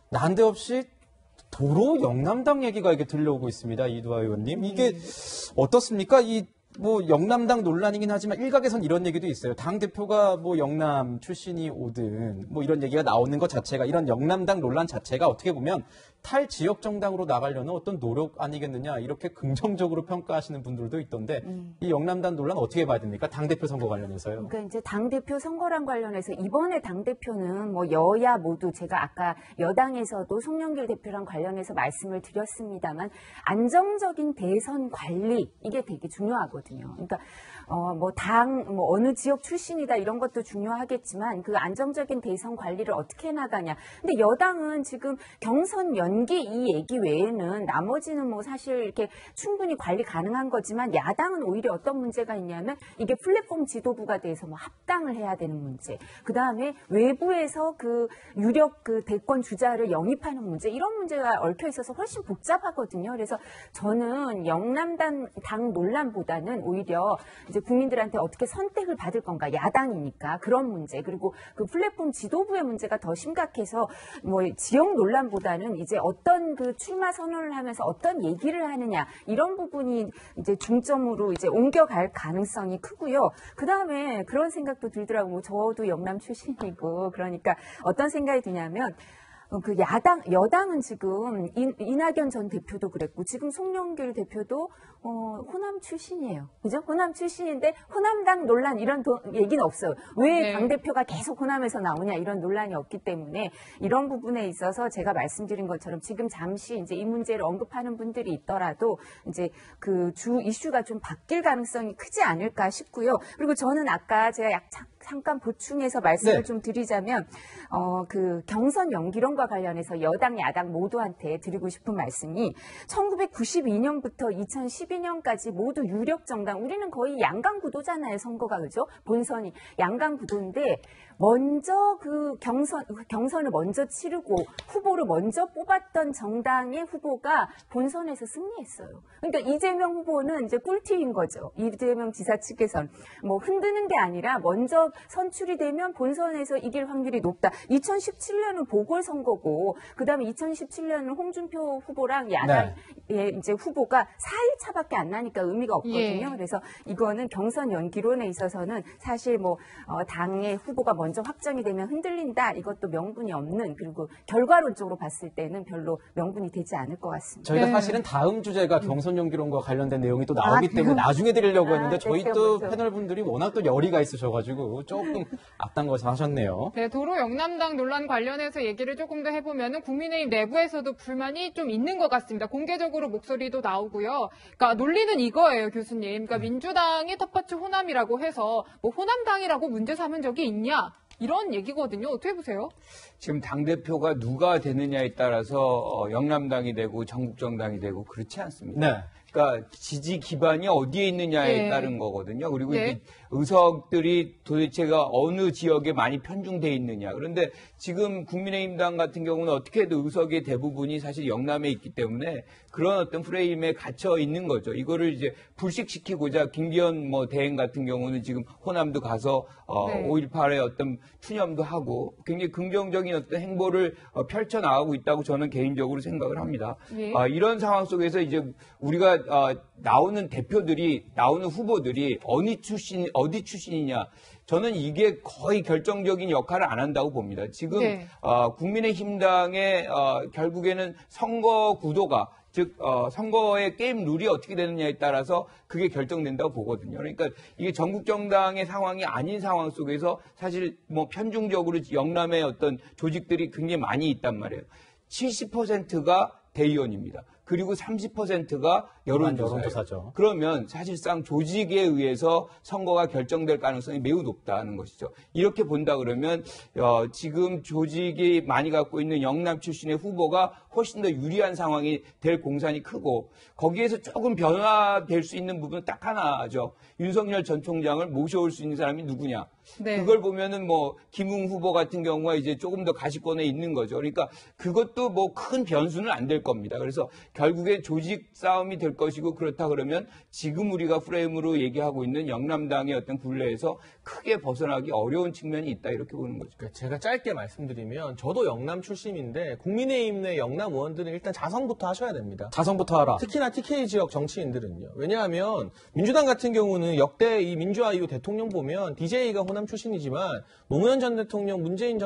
난데없이 도로 영남당 얘기가 이게 들려오고 있습니다. 이두하 의원님. 이게 어떻습니까? 뭐 영남당 논란이긴 하지만 일각에선 이런 얘기도 있어요. 당 대표가 뭐 영남 출신이 오든 뭐 이런 얘기가 나오는 것 자체가 이런 영남당 논란 자체가 어떻게 보면 탈지역 정당으로 나가려는 어떤 노력 아니겠느냐 이렇게 긍정적으로 평가하시는 분들도 있던데 이 영남당 논란 어떻게 봐야 됩니까? 당 대표 선거 관련해서요. 그러니까 이제 당 대표 선거랑 관련해서 이번에 당 대표는 뭐 여야 모두 제가 아까 여당에서도 송영길 대표랑 관련해서 말씀을 드렸습니다만 안정적인 대선 관리 이게 되게 중요하거든요. 그러니까 뭐 어느 지역 출신이다 이런 것도 중요하겠지만 그 안정적인 대선 관리를 어떻게 나가냐. 근데 여당은 지금 경선 연기 이 얘기 외에는 나머지는 뭐 사실 이렇게 충분히 관리 가능한 거지만 야당은 오히려 어떤 문제가 있냐면 이게 플랫폼 지도부가 돼서 뭐 합당을 해야 되는 문제. 그 다음에 외부에서 그 유력 그 대권 주자를 영입하는 문제 이런 문제가 얽혀 있어서 훨씬 복잡하거든요. 그래서 저는 영남당 논란보다는 오히려 이제 국민들한테 어떻게 선택을 받을 건가 야당이니까 그런 문제 그리고 그 플랫폼 지도부의 문제가 더 심각해서 뭐 지역 논란보다는 이제 어떤 그 출마 선언을 하면서 어떤 얘기를 하느냐 이런 부분이 이제 중점으로 이제 옮겨갈 가능성이 크고요. 그 다음에 그런 생각도 들더라고요. 저도 영남 출신이고 그러니까 어떤 생각이 드냐면. 그 여당은 지금 이낙연 전 대표도 그랬고 지금 송영길 대표도 호남 출신이에요. 그죠? 호남 출신인데 호남당 논란 이런 얘기는 없어요. 왜 당대표가 계속 호남에서 나오냐 이런 논란이 없기 때문에 이런 부분에 있어서 제가 말씀드린 것처럼 지금 잠시 이제 이 문제를 언급하는 분들이 있더라도 이제 그 주 이슈가 좀 바뀔 가능성이 크지 않을까 싶고요. 그리고 저는 아까 제가 잠깐 보충해서 말씀을 좀 드리자면 그 경선 연기론과 관련해서 여당, 야당 모두한테 드리고 싶은 말씀이 1992년부터 2012년까지 모두 유력 정당 우리는 거의 양강 구도잖아요. 선거가 그죠? 본선이 양강 구도인데 먼저 그 경선을 먼저 치르고 후보를 먼저 뽑았던 정당의 후보가 본선에서 승리했어요. 그러니까 이재명 후보는 이제 꿀팁인 거죠. 이재명 지사 측에선 뭐 흔드는 게 아니라 먼저 선출이 되면 본선에서 이길 확률이 높다. 2017년은 보궐선거고 그다음에 2017년은 홍준표 후보랑 야당의 이제 후보가 4일 차밖에 안 나니까 의미가 없거든요. 그래서 이거는 경선 연기론에 있어서는 사실 뭐 당의 후보가 먼저 확정이 되면 흔들린다. 이것도 명분이 없는 그리고 결과론적으로 봤을 때는 별로 명분이 되지 않을 것 같습니다. 저희가 사실은 다음 주제가 경선 연기론과 관련된 내용이 또 나오기 때문에 나중에 드리려고 했는데 저희 또 패널분들이 워낙 또 열의가 있으셔가지고 조금 앞당겨서 하셨네요. 네, 도로 영남당 논란 관련해서 얘기를 조금 더 해보면은 국민의힘 내부에서도 불만이 좀 있는 것 같습니다. 공개적으로 목소리도 나오고요. 그러니까 논리는 이거예요, 교수님. 그러니까 민주당이 텃밭이 호남이라고 해서 뭐 호남당이라고 문제 삼은 적이 있냐? 이런 얘기거든요. 어떻게 보세요? 지금 당대표가 누가 되느냐에 따라서 영남당이 되고 전국정당이 되고 그렇지 않습니다. 네. 그러니까 지지 기반이 어디에 있느냐에 따른 거거든요. 그리고 이제 의석들이 도대체가 어느 지역에 많이 편중돼 있느냐. 그런데 지금 국민의힘당 같은 경우는 어떻게 해도 의석의 대부분이 사실 영남에 있기 때문에 그런 어떤 프레임에 갇혀 있는 거죠. 이거를 이제 불식시키고자 김기현 대행 같은 경우는 지금 호남도 가서 5.18의 어떤 추념도 하고 굉장히 긍정적인 어떤 행보를 펼쳐나가고 있다고 저는 개인적으로 생각을 합니다. 이런 상황 속에서 이제 우리가 나오는 대표들이 나오는 후보들이 어디 출신이냐 저는 이게 거의 결정적인 역할을 안 한다고 봅니다. 지금 국민의힘당의 결국에는 선거 구도가 즉 선거의 게임 룰이 어떻게 되느냐에 따라서 그게 결정된다고 보거든요. 그러니까 이게 전국정당의 상황이 아닌 상황 속에서 사실 편중적으로 영남의 어떤 조직들이 굉장히 많이 있단 말이에요. 70%가 대의원입니다. 그리고 30%가 여론조사죠. 그러면 사실상 조직에 의해서 선거가 결정될 가능성이 매우 높다는 것이죠. 이렇게 본다 그러면 지금 조직이 많이 갖고 있는 영남 출신의 후보가 훨씬 더 유리한 상황이 될 공산이 크고 거기에서 조금 변화될 수 있는 부분은 딱 하나죠. 윤석열 전 총장을 모셔올 수 있는 사람이 누구냐. 그걸 보면은 김웅 후보 같은 경우가 이제 조금 더 가시권에 있는 거죠. 그러니까 그것도 큰 변수는 안 될 겁니다. 그래서 결국에 조직 싸움이 될 것이고 그렇다 그러면 지금 우리가 프레임으로 얘기하고 있는 영남당의 어떤 굴레에서 크게 벗어나기 어려운 측면이 있다 이렇게 보는 거죠. 제가 짧게 말씀드리면 저도 영남 출신인데 국민의힘 내 영남 의원들은 일단 자성부터 하셔야 됩니다. 자성부터 하라. 특히나 TK 지역 정치인들은요. 왜냐하면 민주당 같은 경우는 역대 이 민주화 이후 대통령 보면 DJ가 호남 출신이지만 노무현 전 대통령, 문재인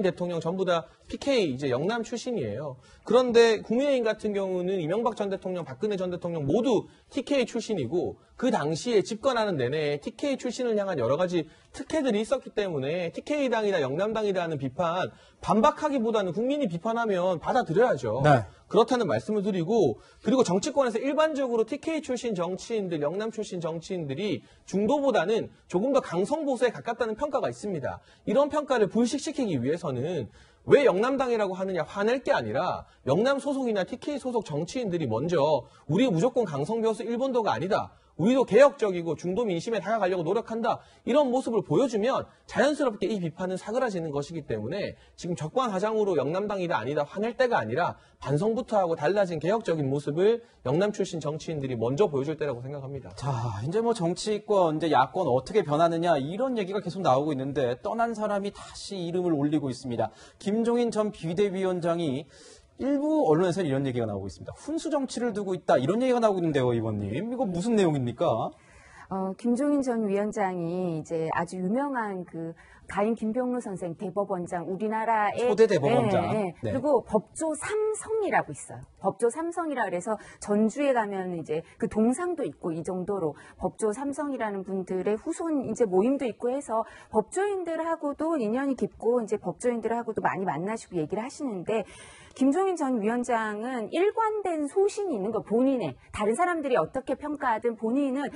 대통령 전부 다 PK 이제 영남 출신이에요. 그런데 국민의힘 같은 경우는 이명박 전 대통령, 박근혜 전 대통령 모두 TK 출신이고 그 당시에 집권하는 내내 TK 출신을 향한 여러 가지 특혜들이 있었기 때문에 TK당이다 영남당이다 하는 비판 반박하기보다는 국민이 비판하면 받아들여야죠. 그렇다는 말씀을 드리고 그리고 정치권에서 일반적으로 TK 출신 정치인들, 영남 출신 정치인들이 중도보다는 조금 더 강성보수에 가깝다는 평가가 있습니다. 이런 평가를 불식시키기 위해서는 왜 영남당이라고 하느냐 화낼 게 아니라 영남 소속이나 TK 소속 정치인들이 먼저 우리 무조건 강성보수 일본도가 아니다. 우리도 개혁적이고 중도 민심에 다가가려고 노력한다. 이런 모습을 보여주면 자연스럽게 이 비판은 사그라지는 것이기 때문에 지금 적반하장으로 영남당이다 아니다 화낼 때가 아니라 반성부터 하고 달라진 개혁적인 모습을 영남 출신 정치인들이 먼저 보여줄 때라고 생각합니다. 자, 이제 정치권, 이제 야권 어떻게 변하느냐 이런 얘기가 계속 나오고 있는데 떠난 사람이 다시 이름을 올리고 있습니다. 김종인 전 비대위원장이 일부 언론에서 이런 얘기가 나오고 있습니다. 훈수 정치를 두고 있다. 이런 얘기가 나오고 있는데요, 의원님. 이거 무슨 내용입니까? 김종인 전 위원장이 이제 아주 유명한 가인 김병루 선생 대법원장, 우리나라의 초대 대법원장. 그리고 법조 삼성이라고 있어요. 법조 삼성이라 그래서 전주에 가면 이제 그 동상도 있고 이 정도로 법조 삼성이라는 분들의 후손 이제 모임도 있고 해서 법조인들하고도 인연이 깊고 이제 법조인들하고도 많이 만나시고 얘기를 하시는데 김종인 전 위원장은 일관된 소신이 있는 거 본인의 다른 사람들이 어떻게 평가하든 본인은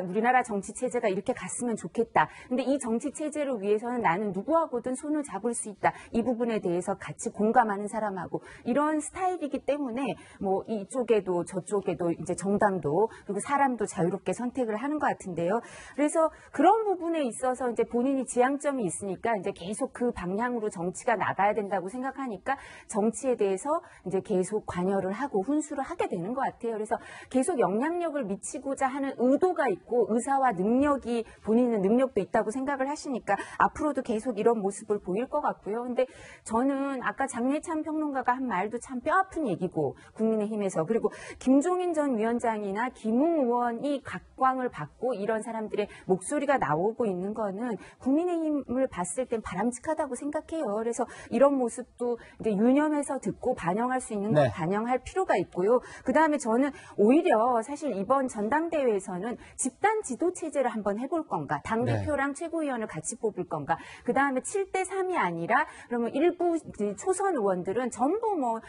우리나라 정치 체제가 이렇게 갔으면 좋겠다. 근데 이 정치 체제를 위해서는 나는 누구하고든 손을 잡을 수 있다. 이 부분에 대해서 같이 공감하는 사람하고 이런 스타일이기 때문에 뭐 이쪽에도 저쪽에도 이제 정당도 그리고 사람도 자유롭게 선택을 하는 것 같은데요. 그래서 그런 부분에 있어서 이제 본인이 지향점이 있으니까 이제 계속 그 방향으로 정치가 나가야 된다고 생각하니까 정치에 대해서 이제 계속 관여를 하고 훈수를 하게 되는 것 같아요. 그래서 계속 영향력을 미치고자 하는 의도가 있고 의사와 능력이 본인은 능력도 있다고 생각을 하시니까 앞으로도 계속 이런 모습을 보일 것 같고요. 근데 저는 아까 장례찬 평론가가 한 말도 참 뼈아픈 얘기고 국민의힘에서 그리고 김종인 전 위원장이나 김웅 의원이 각광을 받고 이런 사람들의 목소리가 나오고 있는 거는 국민의힘을 봤을 땐 바람직하다고 생각해요. 그래서 이런 모습도 이제 유념해서 듣고 반영할 수 있는 건 반영할 필요가 있고요. 그다음에 저는 오히려 사실 이번 전당대회에서는 집단 지도 체제를 한번 해볼 건가, 당대표랑 최고위원을 같이 뽑을 건가, 그다음에 7대3이 아니라 그러면 일부 초선 의원들은 전부 뭐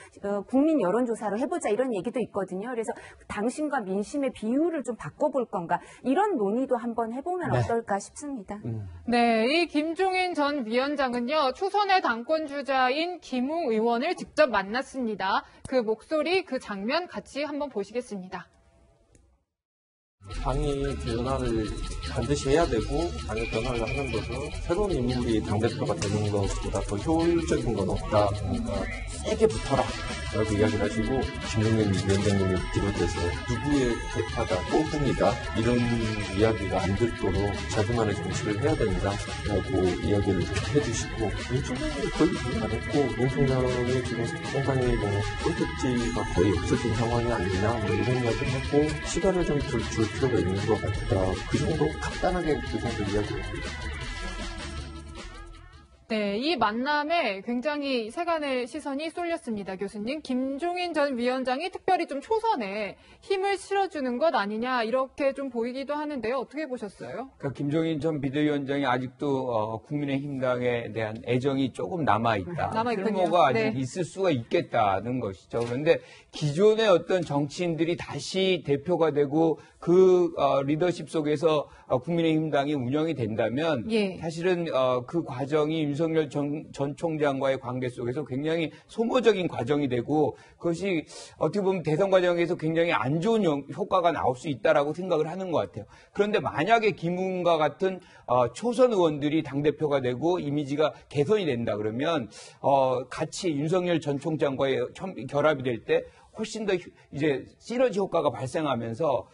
국민 여론조사로 해보자 이런 얘기도 있거든요. 그래서 당심과 민심의 비율을 좀 바꿔볼 건가 이런 논의도 한번 해보면 어떨까 싶습니다. 네, 이 김종인 전 위원장은요, 초선의 당권 주자인 김웅 의원을 직접 만났습니다. 그 목소리, 그 장면 같이 한번 보시겠습니다. 당이 변화를 반드시 해야 되고 당의 변화를 하는 것은 새로운 인물이 당대표가 되는 것보다 더 효율적인 건 없다. 그러니까 세게 붙어라 라고 이야기를 하시고 김용민 위원장님을 비롯해서 누구의 대파다 뽑습니다. 이런 이야기가 안 듣도록 자기만의 정치를 해야 된다 라고 이야기를 해주시고 윤총장이 거의 안 했고 윤총장이 지금 상당히 뭐 선택지가 거의 없어진 상황이 아니냐 뭐 이런 이야기를 했고 시간을 좀 줄 필요가 있는 것 같다. 그 정도 간단하게 그 정도 이야기합니다. 네, 이 만남에 굉장히 세간의 시선이 쏠렸습니다, 교수님. 김종인 전 위원장이 특별히 좀 초선에 힘을 실어주는 것 아니냐 이렇게 좀 보이기도 하는데요. 어떻게 보셨어요? 그러니까 김종인 전 비대위원장이 아직도 국민의힘당에 대한 애정이 조금 남아있다. 쓸모가 아직 있을 수가 있겠다는 것이죠. 그런데 기존의 어떤 정치인들이 다시 대표가 되고 그 리더십 속에서 국민의힘당이 운영이 된다면 사실은 그 과정이 윤석열 전 총장과의 관계 속에서 굉장히 소모적인 과정이 되고 그것이 어떻게 보면 대선 과정에서 굉장히 안 좋은 효과가 나올 수 있다라고 생각을 하는 것 같아요. 그런데 만약에 김웅과 같은 초선 의원들이 당대표가 되고 이미지가 개선이 된다 그러면 같이 윤석열 전 총장과의 결합이 될 때 훨씬 더 이제 시너지 효과가 발생하면서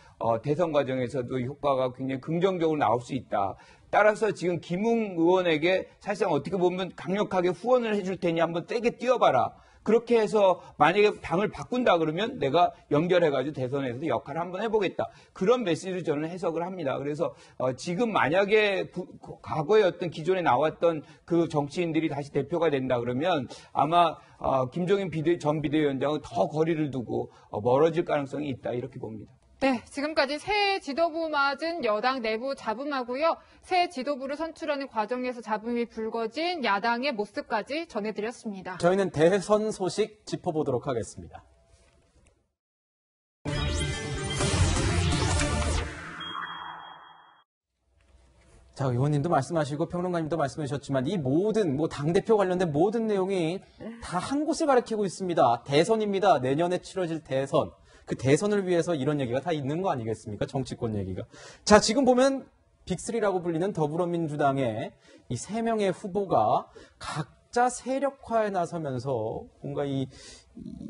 대선 과정에서도 효과가 굉장히 긍정적으로 나올 수 있다. 따라서 지금 김웅 의원에게 사실상 어떻게 보면 강력하게 후원을 해줄 테니 한번 세게 뛰어봐라. 그렇게 해서 만약에 당을 바꾼다 그러면 내가 연결해가지고 대선에서 역할을 한번 해보겠다. 그런 메시지를 저는 해석을 합니다. 그래서 지금 만약에 과거에 어떤 기존에 나왔던 그 정치인들이 다시 대표가 된다 그러면 아마 김종인 전 비대위원장은 더 거리를 두고 멀어질 가능성이 있다 이렇게 봅니다. 네, 지금까지 새 지도부 맞은 여당 내부 잡음하고요. 새 지도부를 선출하는 과정에서 잡음이 불거진 야당의 모습까지 전해드렸습니다. 저희는 대선 소식 짚어보도록 하겠습니다. 자, 의원님도 말씀하시고 평론가님도 말씀해 주셨지만 이 모든 당대표 관련된 모든 내용이 다 한 곳을 가리키고 있습니다. 대선입니다. 내년에 치러질 대선. 그 대선을 위해서 이런 얘기가 다 있는 거 아니겠습니까? 정치권 얘기가. 자, 지금 보면 빅3라고 불리는 더불어민주당의 이 3명의 후보가 각자 세력화에 나서면서 뭔가 이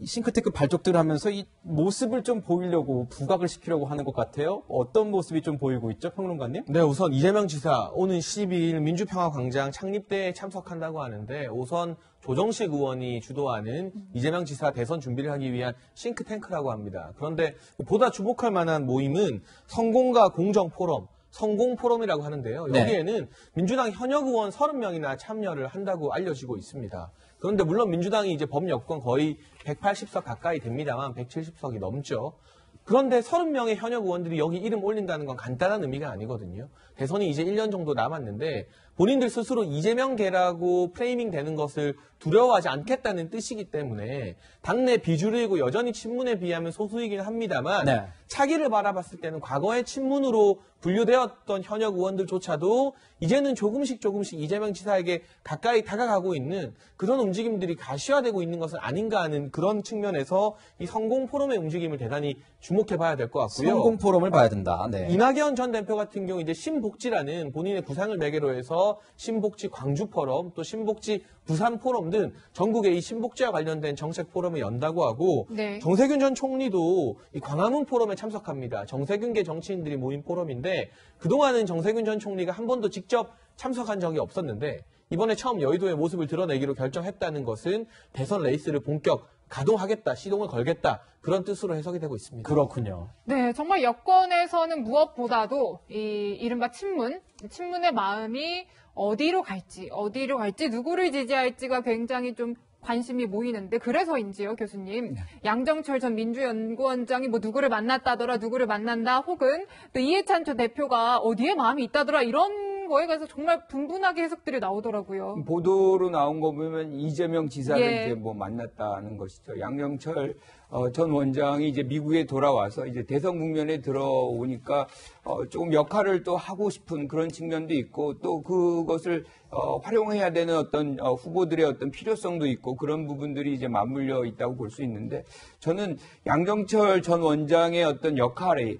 싱크테크 발족들을 하면서 이 모습을 좀 보이려고 부각을 시키려고 하는 것 같아요. 어떤 모습이 좀 보이고 있죠, 평론가님? 네, 우선 이재명 지사 오는 12일 민주평화광장 창립대회에 참석한다고 하는데 우선 조정식 의원이 주도하는 이재명 지사 대선 준비를 하기 위한 싱크탱크라고 합니다. 그런데 보다 주목할 만한 모임은 성공과 공정 포럼, 성공 포럼이라고 하는데요. 여기에는 민주당 현역 의원 30명이나 참여를 한다고 알려지고 있습니다. 그런데 물론 민주당이 이제 범여권 거의 180석 가까이 됩니다만 170석이 넘죠. 그런데 30명의 현역 의원들이 여기 이름 올린다는 건 간단한 의미가 아니거든요. 대선이 이제 1년 정도 남았는데 본인들 스스로 이재명계라고 프레이밍 되는 것을 두려워하지 않겠다는 뜻이기 때문에 당내 비주류이고 여전히 친문에 비하면 소수이긴 합니다만 네. 차기를 바라봤을 때는 과거의 친문으로 분류되었던 현역 의원들조차도 이제는 조금씩 이재명 지사에게 가까이 다가가고 있는 그런 움직임들이 가시화되고 있는 것은 아닌가 하는 그런 측면에서 이 성공 포럼의 움직임을 대단히 주목해봐야 될 것 같고요. 성공 포럼을 봐야 된다. 네. 이낙연 전 대표 같은 경우 이제 신복지라는 본인의 부상을 매개로 해서 신복지 광주 포럼 또 신복지 부산 포럼 등 전국의 이 신복지와 관련된 정책 포럼을 연다고 하고 네. 정세균 전 총리도 이 광화문 포럼에 참석합니다. 정세균계 정치인들이 모인 포럼인데 그동안은 정세균 전 총리가 한 번도 직접 참석한 적이 없었는데 이번에 처음 여의도의 모습을 드러내기로 결정했다는 것은 대선 레이스를 본격 가동하겠다, 시동을 걸겠다 그런 뜻으로 해석이 되고 있습니다. 그렇군요. 네, 정말 여권에서는 무엇보다도 이 이른바 친문의 마음이 어디로 갈지, 누구를 지지할지가 굉장히 좀 관심이 모이는데 그래서인지요, 교수님. 양정철 전 민주연구원장이 뭐 누구를 만났다더라, 누구를 만난다, 혹은 또 이해찬 전 대표가 어디에 마음이 있다더라 이런 거에 관해서 정말 분분하게 해석들이 나오더라고요. 보도로 나온 거 보면 이재명 지사를 예. 이제 뭐 만났다는 것이죠. 양정철 전 원장이 이제 미국에 돌아와서 이제 대선 국면에 들어오니까 조금 역할을 또 하고 싶은 그런 측면도 있고 또 그것을 활용해야 되는 어떤 후보들의 어떤 필요성도 있고 그런 부분들이 이제 맞물려 있다고 볼 수 있는데 저는 양정철 전 원장의 어떤 역할이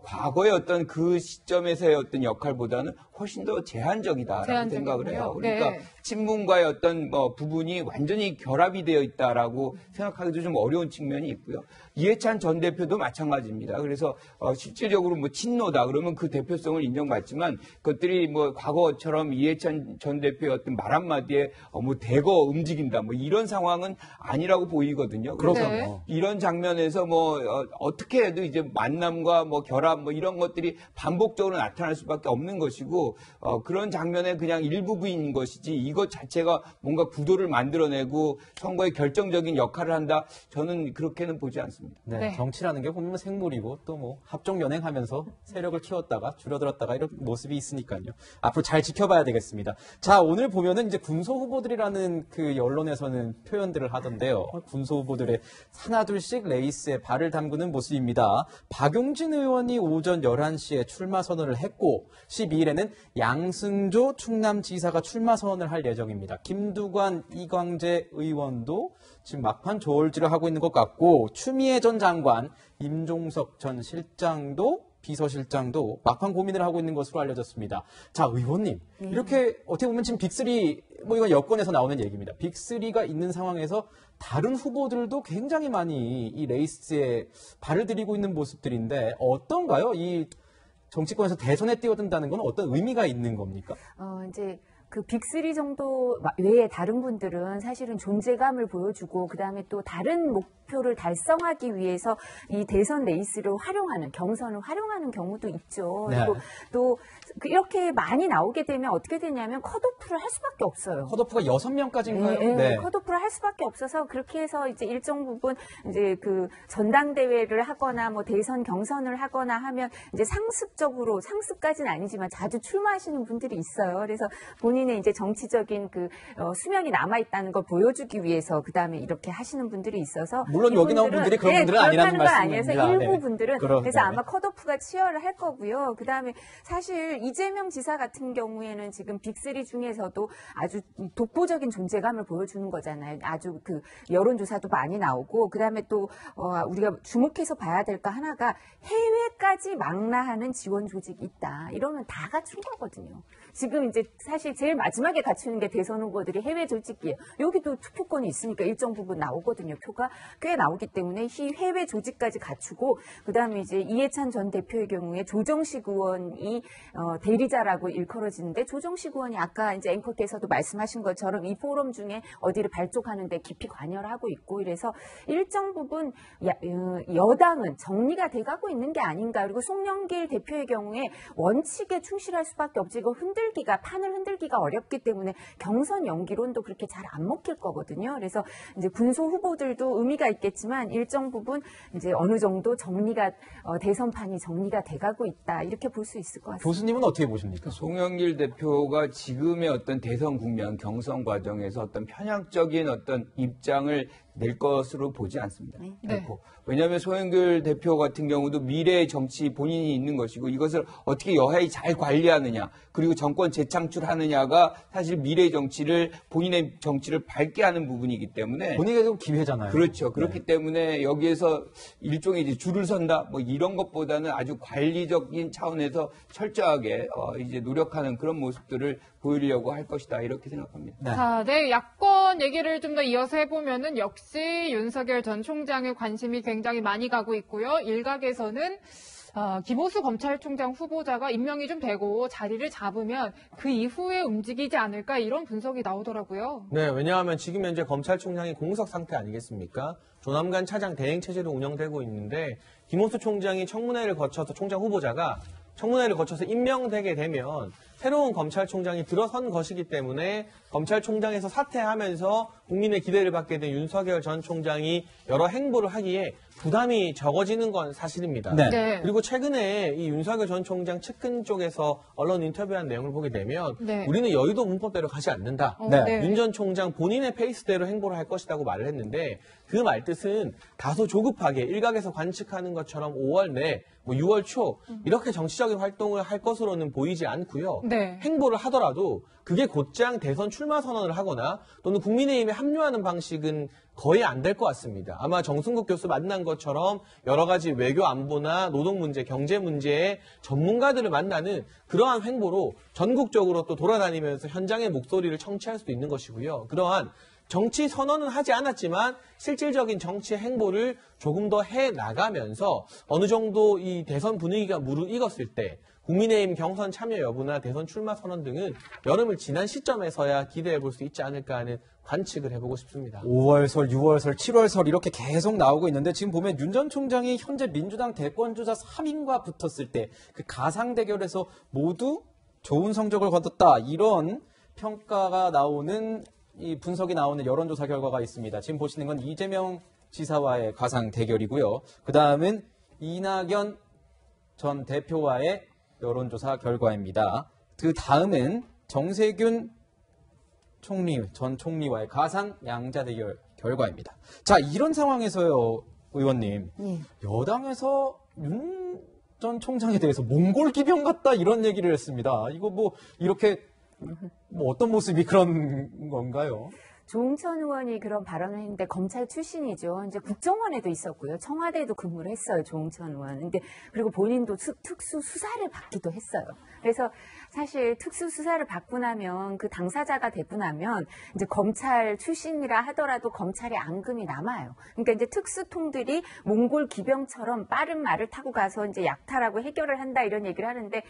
과거의 어떤 그 시점에서의 어떤 역할보다는 훨씬 더 제한적이다라는 생각을 해요. 그러니까 네. 친문과의 어떤 부분이 완전히 결합이 되어 있다라고 생각하기도 좀 어려운 측면이 있고요. 이해찬 전 대표도 마찬가지입니다. 그래서 실질적으로 뭐 친노다 그러면 그 대표성을 인정받지만 그것들이 뭐 과거처럼 이해찬 전 대표의 어떤 말 한마디에 뭐 대거 움직인다 뭐 이런 상황은 아니라고 보이거든요. 그래서 네. 이런 장면에서 뭐 어떻게 해도 이제 만남과 뭐 결합 뭐 이런 것들이 반복적으로 나타날 수밖에 없는 것이고 그런 장면의 그냥 일부분인 것이지 이것 자체가 뭔가 구도를 만들어내고 선거에 결정적인 역할을 한다 저는 그렇게는 보지 않습니다. 네, 네. 정치라는 게 보면 생물이고 또 뭐 합종 연행하면서 세력을 키웠다가 줄어들었다가 이런 모습이 있으니까요. 앞으로 잘 지켜봐야 되겠습니다. 자, 오늘 보면은 이제 군소 후보들이라는 그 언론에서는 표현들을 하던데요. 군소 후보들의 하나둘씩 레이스에 발을 담그는 모습입니다. 박용진 의원이 오전 11시에 출마 선언을 했고 12일에는 양승조 충남지사가 출마 선언을 할 예정입니다. 김두관, 이광재 의원도 지금 막판 저울질을 하고 있는 것 같고 추미애 전 장관, 임종석 전 실장도 비서실장도 막판 고민을 하고 있는 것으로 알려졌습니다. 자, 의원님, 이렇게 어떻게 보면 지금 빅3, 뭐 이건 여권에서 나오는 얘기입니다. 빅3가 있는 상황에서 다른 후보들도 굉장히 많이 이 레이스에 발을 들이고 있는 모습들인데 어떤가요? 이 정치권에서 대선에 뛰어든다는 건 어떤 의미가 있는 겁니까? 이제 그 빅3 정도 외에 다른 분들은 사실은 존재감을 보여주고 그다음에 또 다른 목표를 달성하기 위해서 이 대선 레이스를 활용하는 경선을 활용하는 경우도 있죠. 네. 그리고 또 이렇게 많이 나오게 되면 어떻게 되냐면 컷오프를 할 수밖에 없어요. 컷오프가 6명까지인가요? 네, 네. 컷오프를 할 수밖에 없어서 그렇게 해서 이제 일정 부분 이제 그 전당대회를 하거나 뭐 대선 경선을 하거나 하면 이제 상습까지는 아니지만 자주 출마하시는 분들이 있어요. 그래서 본인의 이제 정치적인 그 수명이 남아 있다는 걸 보여주기 위해서 그 다음에 이렇게 하시는 분들이 있어서 물론 여기 나온 분들이 그런 분들은 아니라는 말씀입니다. 말씀입니다. 일부 네. 분들은 그래서 그래서 아마 컷오프가 치열을 할 거고요. 그 다음에 사실 이재명 지사 같은 경우에는 지금 빅3 중에서도 아주 독보적인 존재감을 보여주는 거잖아요. 아주 그 여론조사도 많이 나오고 그 다음에 또 우리가 주목해서 봐야 될 거 하나가 해외까지 망라하는 지원 조직이 있다. 이러면 다 갖춘 거거든요. 지금 이제 사실 제일 마지막에 갖추는 게 대선 후보들이 해외 조직이에요. 여기도 투표권이 있으니까 일정 부분 나오거든요. 표가 꽤 나오기 때문에 이 해외 조직까지 갖추고 그다음에 이제 이해찬 전 대표의 경우에 조정식 의원이 대리자라고 일컬어지는데 조정식 의원이 아까 이제 앵커께서도 말씀하신 것처럼 이 포럼 중에 어디를 발족하는데 깊이 관여를 하고 있고 이래서 일정 부분 여당은 정리가 돼가고 있는 게 아닌가. 그리고 송영길 대표의 경우에 원칙에 충실할 수밖에 없지 이거 판을 흔들기가 하기가 어렵기 때문에 경선 연기론도 그렇게 잘 안 먹힐 거거든요. 그래서 이제 군소 후보들도 의미가 있겠지만 일정 부분 이제 어느 정도 정리가 대선판이 정리가 돼가고 있다 이렇게 볼 수 있을 것 같습니다. 교수님은 어떻게 보십니까? 송영길 대표가 지금의 어떤 대선 국면 경선 과정에서 어떤 편향적인 어떤 입장을 낼 것으로 보지 않습니다. 네. 왜냐하면 송영길 대표 같은 경우도 미래의 정치 본인이 있는 것이고 이것을 어떻게 여하히 잘 관리하느냐 그리고 정권 재창출하느냐가 사실 미래의 정치를 본인의 정치를 밝게 하는 부분이기 때문에 본인에게도 기회잖아요. 그렇죠. 그렇기 때문에 여기에서 일종의 이제 줄을 선다 뭐 이런 것보다는 아주 관리적인 차원에서 철저하게 이제 노력하는 그런 모습들을 보이려고 할 것이다 이렇게 생각합니다. 네. 자, 네, 야권 얘기를 좀 더 이어서 해보면은 역시 윤석열 전 총장의 관심이 굉장히 많이 가고 있고요. 일각에서는 김호수 검찰총장 후보자가 임명이 좀 되고 자리를 잡으면 그 이후에 움직이지 않을까 이런 분석이 나오더라고요. 네, 왜냐하면 지금 현재 검찰총장이 공석 상태 아니겠습니까? 조남관 차장 대행 체제로 운영되고 있는데 김호수 총장이 청문회를 거쳐서 총장 후보자가 청문회를 거쳐서 임명되게 되면 새로운 검찰총장이 들어선 것이기 때문에 검찰총장에서 사퇴하면서 국민의 기대를 받게 된 윤석열 전 총장이 여러 행보를 하기에 부담이 적어지는 건 사실입니다. 네. 네. 그리고 최근에 이 윤석열 전 총장 측근 쪽에서 언론 인터뷰한 내용을 보게 되면 네. 우리는 여의도 문법대로 가지 않는다. 네. 윤 전 총장 본인의 페이스대로 행보를 할 것이라고 말을 했는데 그 말뜻은 다소 조급하게 일각에서 관측하는 것처럼 5월 내, 6월 초 이렇게 정치적인 활동을 할 것으로는 보이지 않고요. 네. 행보를 하더라도 그게 곧장 대선 출마 선언을 하거나 또는 국민의힘에 합류하는 방식은 거의 안 될 것 같습니다. 아마 정승국 교수 만난 것처럼 여러 가지 외교 안보나 노동 문제, 경제 문제의 전문가들을 만나는 그러한 행보로 전국적으로 또 돌아다니면서 현장의 목소리를 청취할 수도 있는 것이고요. 그러한 정치 선언은 하지 않았지만 실질적인 정치 행보를 조금 더 해 나가면서 어느 정도 이 대선 분위기가 무르익었을 때 국민의힘 경선 참여 여부나 대선 출마 선언 등은 여름을 지난 시점에서야 기대해 볼 수 있지 않을까 하는 관측을 해보고 싶습니다. 5월설, 6월설, 7월설 이렇게 계속 나오고 있는데 지금 보면 윤 전 총장이 현재 민주당 대권주자 3인과 붙었을 때 그 가상 대결에서 모두 좋은 성적을 거뒀다 이런 평가가 나오는 이 분석이 나오는 여론조사 결과가 있습니다. 지금 보시는 건 이재명 지사와의 가상 대결이고요. 그 다음은 이낙연 전 대표와의 여론조사 결과입니다. 그 다음은 정세균 전 총리와의 가상 양자 대결 결과입니다. 자, 이런 상황에서요, 의원님. 여당에서 윤 전 총장에 대해서 몽골 기병 같다 이런 얘기를 했습니다. 이거 이렇게 어떤 모습이 그런 건가요? 조응천 의원이 그런 발언을 했는데 검찰 출신이죠. 이제 국정원에도 있었고요. 청와대에도 근무를 했어요. 조응천 의원. 근데 그리고 본인도 특수 수사를 받기도 했어요. 그래서 사실 특수 수사를 받고 나면 그 당사자가 되고 나면 이제 검찰 출신이라 하더라도 검찰의 앙금이 남아요. 그러니까 이제 특수통들이 몽골 기병처럼 빠른 말을 타고 가서 이제 약탈하고 해결을 한다 이런 얘기를 하는데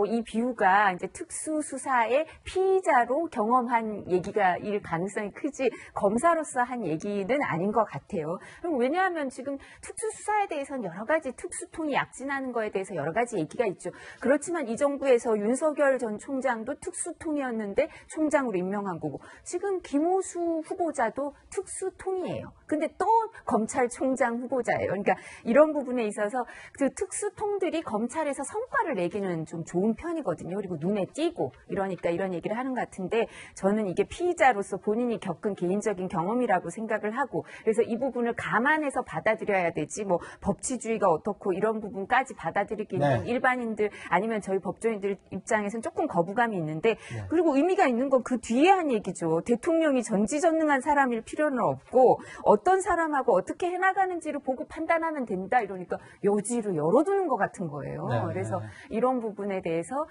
이 비유가 이제 특수 수사의 피의자로 경험한 얘기가 일 가능성이 크지 검사로서 한 얘기는 아닌 것 같아요. 왜냐하면 지금 특수수사에 대해서는 여러 가지 특수통이 약진하는 거에 대해서 여러 가지 얘기가 있죠. 그렇지만 이 정부에서 윤석열 전 총장도 특수통이었는데 총장으로 임명한 거고 지금 김호수 후보자도 특수통이에요. 근데 또 검찰총장 후보자예요. 그러니까 이런 부분에 있어서 그 특수통들이 검찰에서 성과를 내기는 좀 좋은 편이거든요. 그리고 눈에 띄고 이러니까 이런 얘기를 하는 것 같은데 저는 이게 피의자로서 본인이 겪은 개인적인 경험이라고 생각을 하고 그래서 이 부분을 감안해서 받아들여야 되지 법치주의가 어떻고 이런 부분까지 받아들이기는 일반인들 아니면 저희 법조인들 입장에서는 조금 거부감이 있는데 그리고 의미가 있는 건 그 뒤에 한 얘기죠. 대통령이 전지전능한 사람일 필요는 없고 어떤 사람하고 어떻게 해나가는지를 보고 판단하면 된다 이러니까 여지를 열어두는 것 같은 거예요. 그래서 이런 부분에 대해서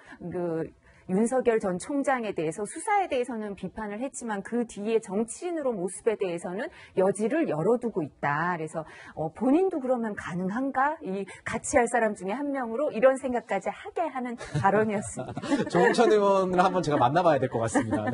윤석열 전 총장에 대해서 수사에 대해서는 비판을 했지만 그 뒤에 정치인으로 모습에 대해서는 여지를 열어두고 있다. 그래서 본인도 그러면 가능한가? 이 같이 할 사람 중에 한 명으로 이런 생각까지 하게 하는 발언이었습니다. 조응천 의원을 한번 제가 만나봐야 될 것 같습니다.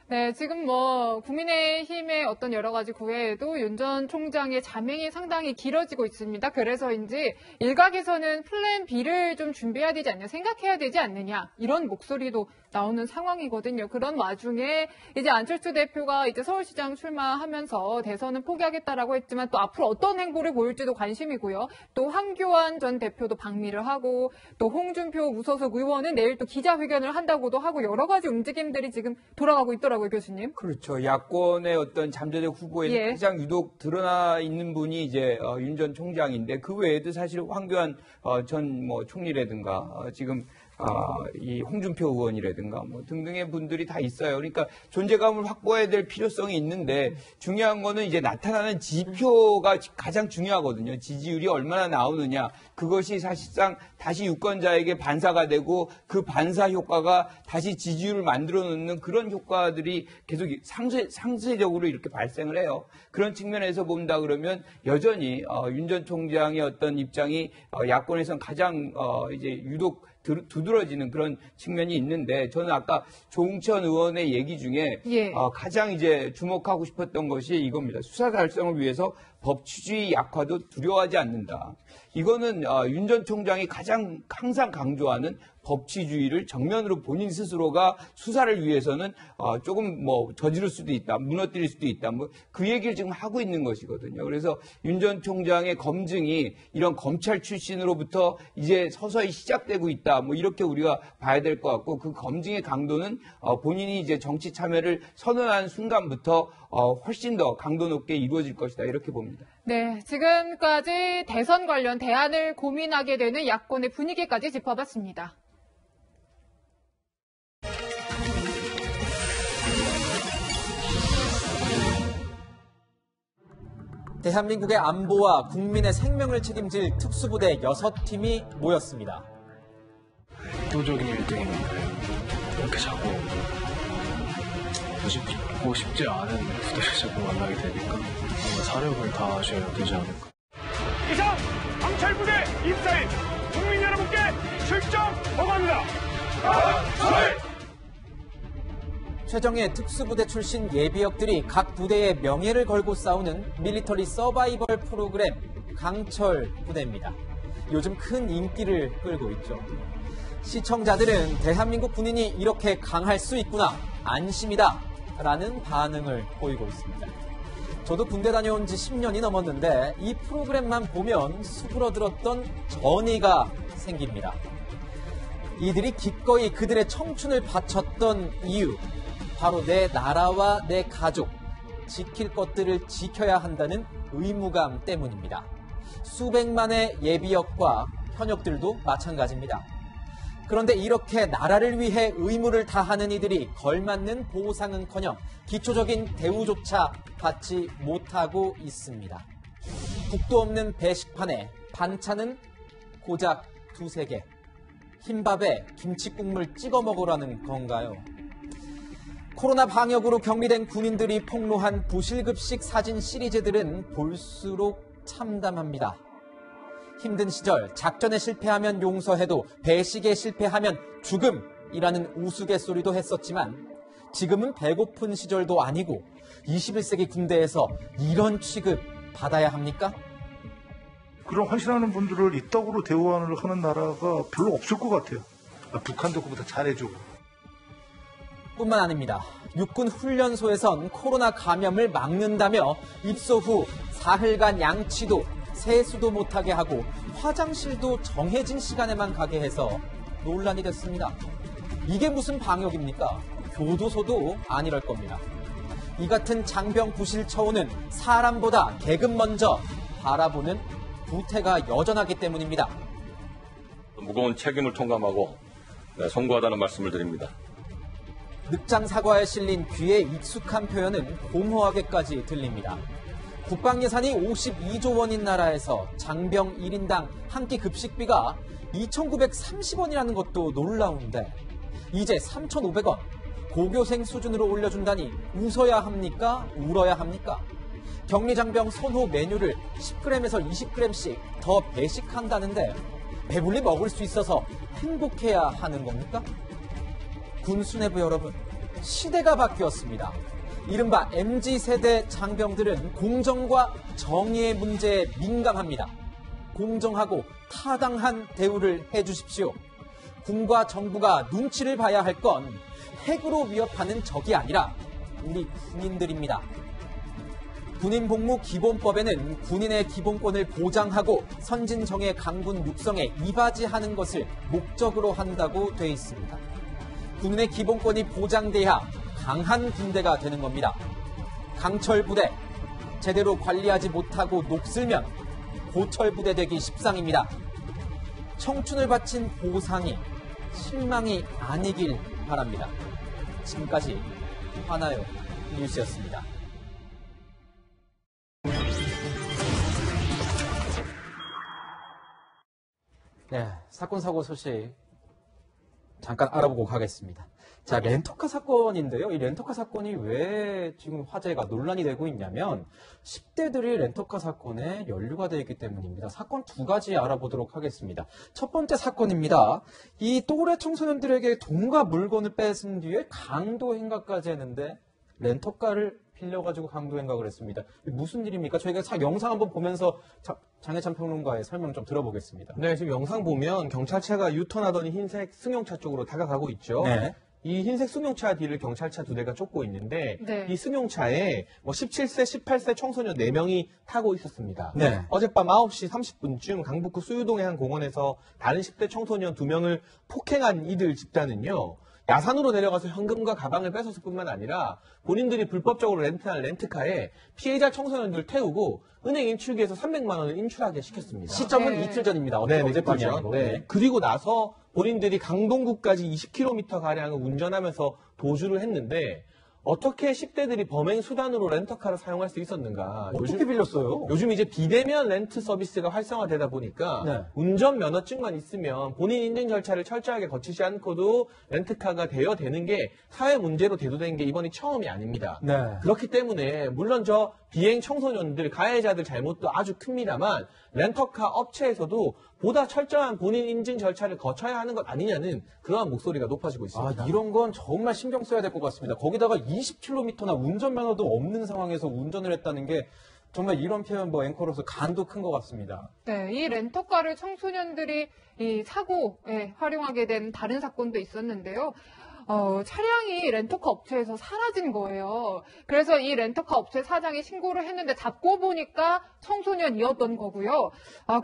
네, 지금 국민의힘의 어떤 여러 가지 구애에도 윤 전 총장의 자명이 상당히 길어지고 있습니다. 그래서인지 일각에서는 플랜 B를 좀 준비해야 되지 않냐, 생각해야 되지 않느냐 이런 목소리도 나오는 상황이거든요. 그런 와중에 이제 안철수 대표가 이제 서울시장 출마하면서 대선은 포기하겠다라고 했지만 또 앞으로 어떤 행보를 보일지도 관심이고요. 또 황교안 전 대표도 방미를 하고 또 홍준표 무소속 의원은 내일 또 기자회견을 한다고도 하고 여러 가지 움직임들이 지금 돌아가고 있더라고요, 교수님. 그렇죠. 야권의 어떤 잠재적 후보에 가장 유독 드러나 있는 분이 이제 윤 전 총장인데 그 외에도 사실 황교안 전 총리라든가 지금 이 홍준표 의원이라든가 등등의 분들이 다 있어요. 그러니까 존재감을 확보해야 될 필요성이 있는데 중요한 거는 이제 나타나는 지표가 가장 중요하거든요. 지지율이 얼마나 나오느냐. 그것이 사실상 다시 유권자에게 반사가 되고 그 반사 효과가 다시 지지율을 만들어 놓는 그런 효과들이 계속 상쇄적으로 이렇게 발생을 해요. 그런 측면에서 본다 그러면 여전히 윤 전 총장의 어떤 입장이 야권에서는 가장 이제 유독 두드러지는 그런 측면이 있는데 저는 아까 조응천 의원의 얘기 중에 가장 이제 주목하고 싶었던 것이 이겁니다. 수사 달성을 위해서 법치주의 약화도 두려워하지 않는다. 이거는 윤 전 총장이 가장 항상 강조하는 법치주의를 정면으로 본인 스스로가 수사를 위해서는 조금 저지를 수도 있다, 무너뜨릴 수도 있다, 그 얘기를 지금 하고 있는 것이거든요. 그래서 윤 전 총장의 검증이 이런 검찰 출신으로부터 이제 서서히 시작되고 있다, 이렇게 우리가 봐야 될 것 같고 그 검증의 강도는 본인이 이제 정치 참여를 선언한 순간부터 훨씬 더 강도 높게 이루어질 것이다 이렇게 봅니다. 네, 지금까지 대선 관련 대안을 고민하게 되는 야권의 분위기까지 짚어봤습니다. 대한민국의 안보와 국민의 생명을 책임질 특수부대 6팀이 모였습니다. 압도적인 1등이니까요. 이렇게 자꾸 보고 싶지 않은 부대를 자꾸 만나게 되니까 뭔가 사력을 다하셔야 되지 않을까. 이상 강철부대 입사인 국민 여러분께 출정 보고합니다. 최정예 특수부대 출신 예비역들이 각 부대의 명예를 걸고 싸우는 밀리터리 서바이벌 프로그램 강철 부대입니다. 요즘 큰 인기를 끌고 있죠. 시청자들은 대한민국 군인이 이렇게 강할 수 있구나, 안심이다 라는 반응을 보이고 있습니다. 저도 군대 다녀온 지 10년이 넘었는데 이 프로그램만 보면 수그러들었던 전의가 생깁니다. 이들이 기꺼이 그들의 청춘을 바쳤던 이유, 바로 내 나라와 내 가족, 지킬 것들을 지켜야 한다는 의무감 때문입니다. 수백만의 예비역과 현역들도 마찬가지입니다. 그런데 이렇게 나라를 위해 의무를 다하는 이들이 걸맞는 보상은커녕 기초적인 대우조차 받지 못하고 있습니다. 국도 없는 배식판에 반찬은 고작 2-3개. 흰밥에 김치국물 찍어 먹으라는 건가요? 코로나 방역으로 격리된 군인들이 폭로한 부실급식 사진 시리즈들은 볼수록 참담합니다. 힘든 시절 작전에 실패하면 용서해도 배식에 실패하면 죽음이라는 우스갯소리도 했었지만 지금은 배고픈 시절도 아니고 21세기 군대에서 이런 취급 받아야 합니까? 그런 헌신하는 분들을 이따구로 대우하는 나라가 별로 없을 것 같아요. 북한도 그보다 잘해주고. 뿐만 아닙니다. 육군 훈련소에선 코로나 감염을 막는다며 입소 후 사흘간 양치도 세수도 못하게 하고 화장실도 정해진 시간에만 가게 해서 논란이 됐습니다. 이게 무슨 방역입니까? 교도소도 아니랄 겁니다. 이 같은 장병 부실 처우는 사람보다 계급 먼저 바라보는 부태가 여전하기 때문입니다. 무거운 책임을 통감하고 송구하다는 말씀을 드립니다. 늑장 사과에 실린 귀에 익숙한 표현은 공허하게까지 들립니다. 국방 예산이 52조 원인 나라에서 장병 1인당 한 끼 급식비가 2,930원이라는 것도 놀라운데 이제 3,500원 고교생 수준으로 올려준다니 웃어야 합니까? 울어야 합니까? 격리장병 선호 메뉴를 10g에서 20g씩 더 배식한다는데 배불리 먹을 수 있어서 행복해야 하는 겁니까? 군 수뇌부 여러분, 시대가 바뀌었습니다. 이른바 MZ세대 장병들은 공정과 정의의 문제에 민감합니다. 공정하고 타당한 대우를 해주십시오. 군과 정부가 눈치를 봐야 할 건 핵으로 위협하는 적이 아니라 우리 군인들입니다. 군인복무기본법에는 군인의 기본권을 보장하고 선진정예 강군 육성에 이바지하는 것을 목적으로 한다고 돼 있습니다. 군인의 기본권이 보장돼야 강한 군대가 되는 겁니다. 강철부대, 제대로 관리하지 못하고 녹슬면 고철부대 되기 십상입니다. 청춘을 바친 보상이 실망이 아니길 바랍니다. 지금까지 하나요 뉴스였습니다. 네, 사건 사고 소식 잠깐 알아보고 가겠습니다. 자, 렌터카 사건인데요. 이 렌터카 사건이 왜 지금 화제가 논란이 되고 있냐면 10대들이 렌터카 사건에 연루가 되어 있기 때문입니다. 사건 두 가지 알아보도록 하겠습니다. 첫 번째 사건입니다. 이 또래 청소년들에게 돈과 물건을 뺏은 뒤에 강도 행각까지 했는데 렌터카를 빌려가지고 강도 행각을 했습니다. 무슨 일입니까? 저희가 영상 한번 보면서 장혜찬 평론가의 설명 좀 들어보겠습니다. 네, 지금 영상 보면 경찰차가 유턴하더니 흰색 승용차 쪽으로 다가가고 있죠. 네. 이 흰색 승용차 뒤를 경찰차 2대가 쫓고 있는데 네. 이 승용차에 17세, 18세 청소년 4명이 타고 있었습니다. 네. 어젯밤 9시 30분쯤 강북구 수유동의 한 공원에서 다른 10대 청소년 2명을 폭행한 이들 집단은요. 야산으로 내려가서 현금과 가방을 뺏었을 뿐만 아니라 본인들이 불법적으로 렌트한 렌트카에 피해자 청소년들 태우고 은행 인출기에서 300만 원을 인출하게 시켰습니다. 시점은 네. 이틀 전입니다. 네, 어젯밤이 그렇죠. 아니고. 네. 그리고 나서 본인들이 강동구까지 20km가량을 운전하면서 도주를 했는데 어떻게 10대들이 범행 수단으로 렌터카를 사용할 수 있었는가. 어떻게 빌렸어요? 요즘 이제 비대면 렌트 서비스가 활성화되다 보니까 네. 운전 면허증만 있으면 본인 인증 절차를 철저하게 거치지 않고도 렌트카가 되는 게 사회 문제로 대두된 게 이번이 처음이 아닙니다. 네. 그렇기 때문에 물론 저 비행 청소년들, 가해자들 잘못도 아주 큽니다만 렌터카 업체에서도 보다 철저한 본인 인증 절차를 거쳐야 하는 것 아니냐는 그러한 목소리가 높아지고 있습니다. 아, 이런 건 정말 신경 써야 될 것 같습니다. 거기다가 20km나 운전면허도 없는 상황에서 운전을 했다는 게 정말 이런 표현 앵커로서 간도 큰 것 같습니다. 네, 이 렌터카를 청소년들이 이 사고에 활용하게 된 다른 사건도 있었는데요. 차량이 렌터카 업체에서 사라진 거예요. 그래서 이 렌터카 업체 사장이 신고를 했는데 잡고 보니까 청소년이었던 거고요.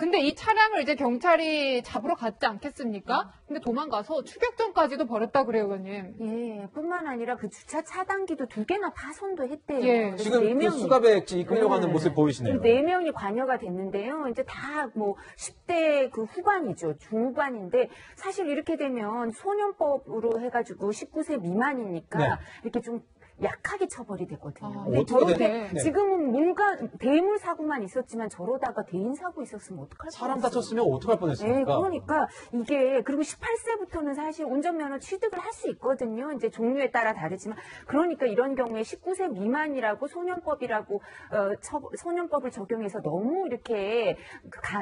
근데 이 차량을 이제 경찰이 잡으러 갔지 않겠습니까? 근데 도망가서 추격전까지도 벌였다 그래요, 의원님. 예, 뿐만 아니라 그 주차 차단기도 2개나 파손도 했대요. 예. 그래서 지금 4명이, 그 수갑에 이끌려가는 모습 보이시네요. 4명이 관여가 됐는데요. 이제 다 10대 그 후반이죠. 중후반인데 사실 이렇게 되면 소년법으로 해가지고 19세 미만이니까 네. 이렇게 좀 약하게 처벌이 되거든요. 근데 어떻게 저렇게 되나요? 네. 지금은 대물 사고만 있었지만 저러다가 대인 사고 있었으면 어떡할 사람 뻔했어요. 다쳤으면 어떡할 네, 뻔했습니까? 그러니까 이게 그리고 18세부터는 사실 운전면허 취득을 할 수 있거든요. 이제 종류에 따라 다르지만 그러니까 이런 경우에 19세 미만이라고 소년법이라고 소년법을 적용해서 너무 이렇게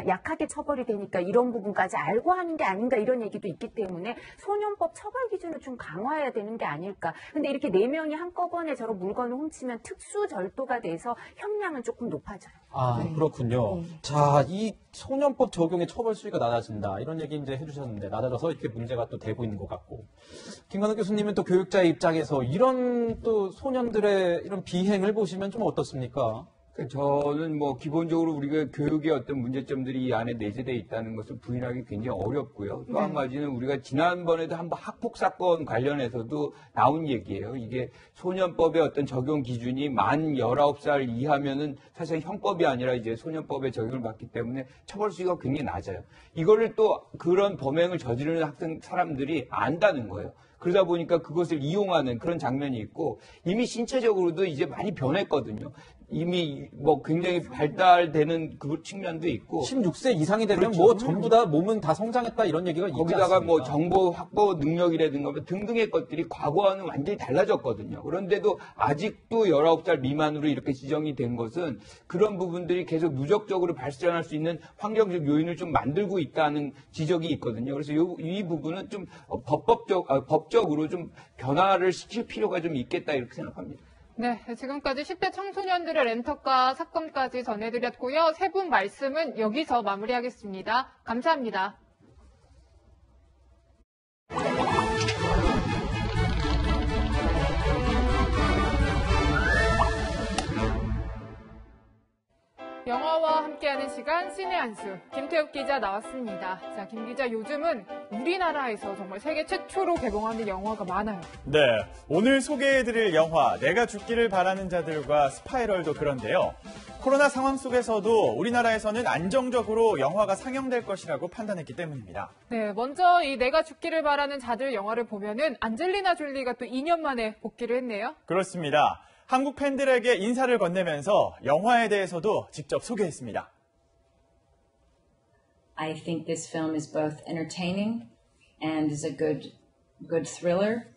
약하게 처벌이 되니까 이런 부분까지 알고 하는 게 아닌가 이런 얘기도 있기 때문에 소년법 처벌 기준을 좀 강화해야 되는 게 아닐까. 근데 이렇게 4명이 한꺼번에 저런 물건을 훔치면 특수 절도가 돼서 형량은 조금 높아져요. 그렇군요. 네. 자, 이 소년법 적용의 처벌 수위가 낮아진다. 이런 얘기 이제 해주셨는데, 낮아져서 이렇게 문제가 또 되고 있는 것 같고. 김관우 교수님은 또 교육자의 입장에서 이런 또 소년들의 이런 비행을 보시면 좀 어떻습니까? 저는 기본적으로 우리가 교육의 어떤 문제점들이 이 안에 내재되어 있다는 것을 부인하기 굉장히 어렵고요. 또 한 가지는 우리가 지난번에도 한번 학폭 사건 관련해서도 나온 얘기예요. 이게 소년법의 어떤 적용 기준이 만 19살 이하면은 사실 형법이 아니라 이제 소년법에 적용을 받기 때문에 처벌 수위가 굉장히 낮아요. 이거를 또 그런 범행을 저지르는 사람들이 안다는 거예요. 그러다 보니까 그것을 이용하는 그런 장면이 있고 이미 신체적으로도 이제 많이 변했거든요. 이미 굉장히 발달되는 그 측면도 있고 16세 이상이 되면 그렇죠. 전부 다 몸은 다 성장했다 이런 얘기가 있지 거기다가 않습니까? 정보 확보 능력이라든가 등등의 것들이 과거와는 완전히 달라졌거든요. 그런데도 아직도 19살 미만으로 이렇게 지정이 된 것은 그런 부분들이 계속 누적적으로 발생할 수 있는 환경적 요인을 좀 만들고 있다는 지적이 있거든요. 그래서 이 부분은 좀 법적으로 좀 변화를 시킬 필요가 좀 있겠다 이렇게 생각합니다. 네, 지금까지 10대 청소년들의 렌터카 사건까지 전해드렸고요. 세 분 말씀은 여기서 마무리하겠습니다. 감사합니다. 영화와 함께하는 시간 신의 한 수 김태욱 기자 나왔습니다. 자, 김 기자, 요즘은 우리나라에서 정말 세계 최초로 개봉하는 영화가 많아요. 네, 오늘 소개해드릴 영화 내가 죽기를 바라는 자들과 스파이럴도 그런데요. 코로나 상황 속에서도 우리나라에서는 안정적으로 영화가 상영될 것이라고 판단했기 때문입니다. 네, 먼저 이 내가 죽기를 바라는 자들 영화를 보면은 안젤리나 졸리가 또 2년 만에 복귀를 했네요. 그렇습니다. 한국 팬들에게 인사를 건네면서 영화에 대해서도 직접 소개했습니다. I think this film is both entertaining and is a good thriller.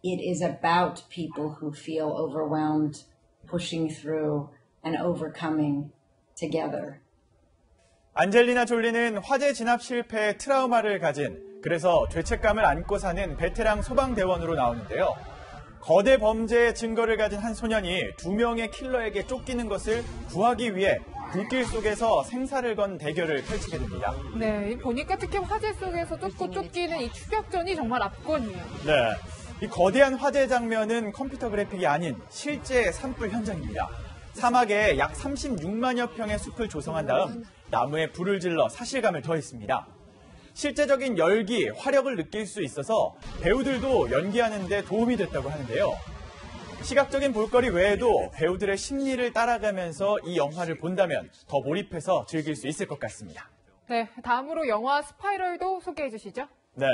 It is about people who feel overwhelmed, pushing through and overcoming together. 안젤리나 졸리는 화재 진압 실패에 트라우마를 가진, 그래서 죄책감을 안고 사는 베테랑 소방대원으로 나오는데요. 거대 범죄의 증거를 가진 한 소년이 2명의 킬러에게 쫓기는 것을 구하기 위해 불길 속에서 생사를 건 대결을 펼치게 됩니다. 네, 보니까 특히 화재 속에서 쫓기는 이 추격전이 정말 압권이에요. 네, 이 거대한 화재 장면은 컴퓨터 그래픽이 아닌 실제 산불 현장입니다. 사막에 약 36만여 평의 숲을 조성한 다음 나무에 불을 질러 사실감을 더했습니다. 실제적인 열기, 화력을 느낄 수 있어서 배우들도 연기하는 데 도움이 됐다고 하는데요. 시각적인 볼거리 외에도 배우들의 심리를 따라가면서 이 영화를 본다면 더 몰입해서 즐길 수 있을 것 같습니다. 네, 다음으로 영화 스파이럴도 소개해 주시죠. 네,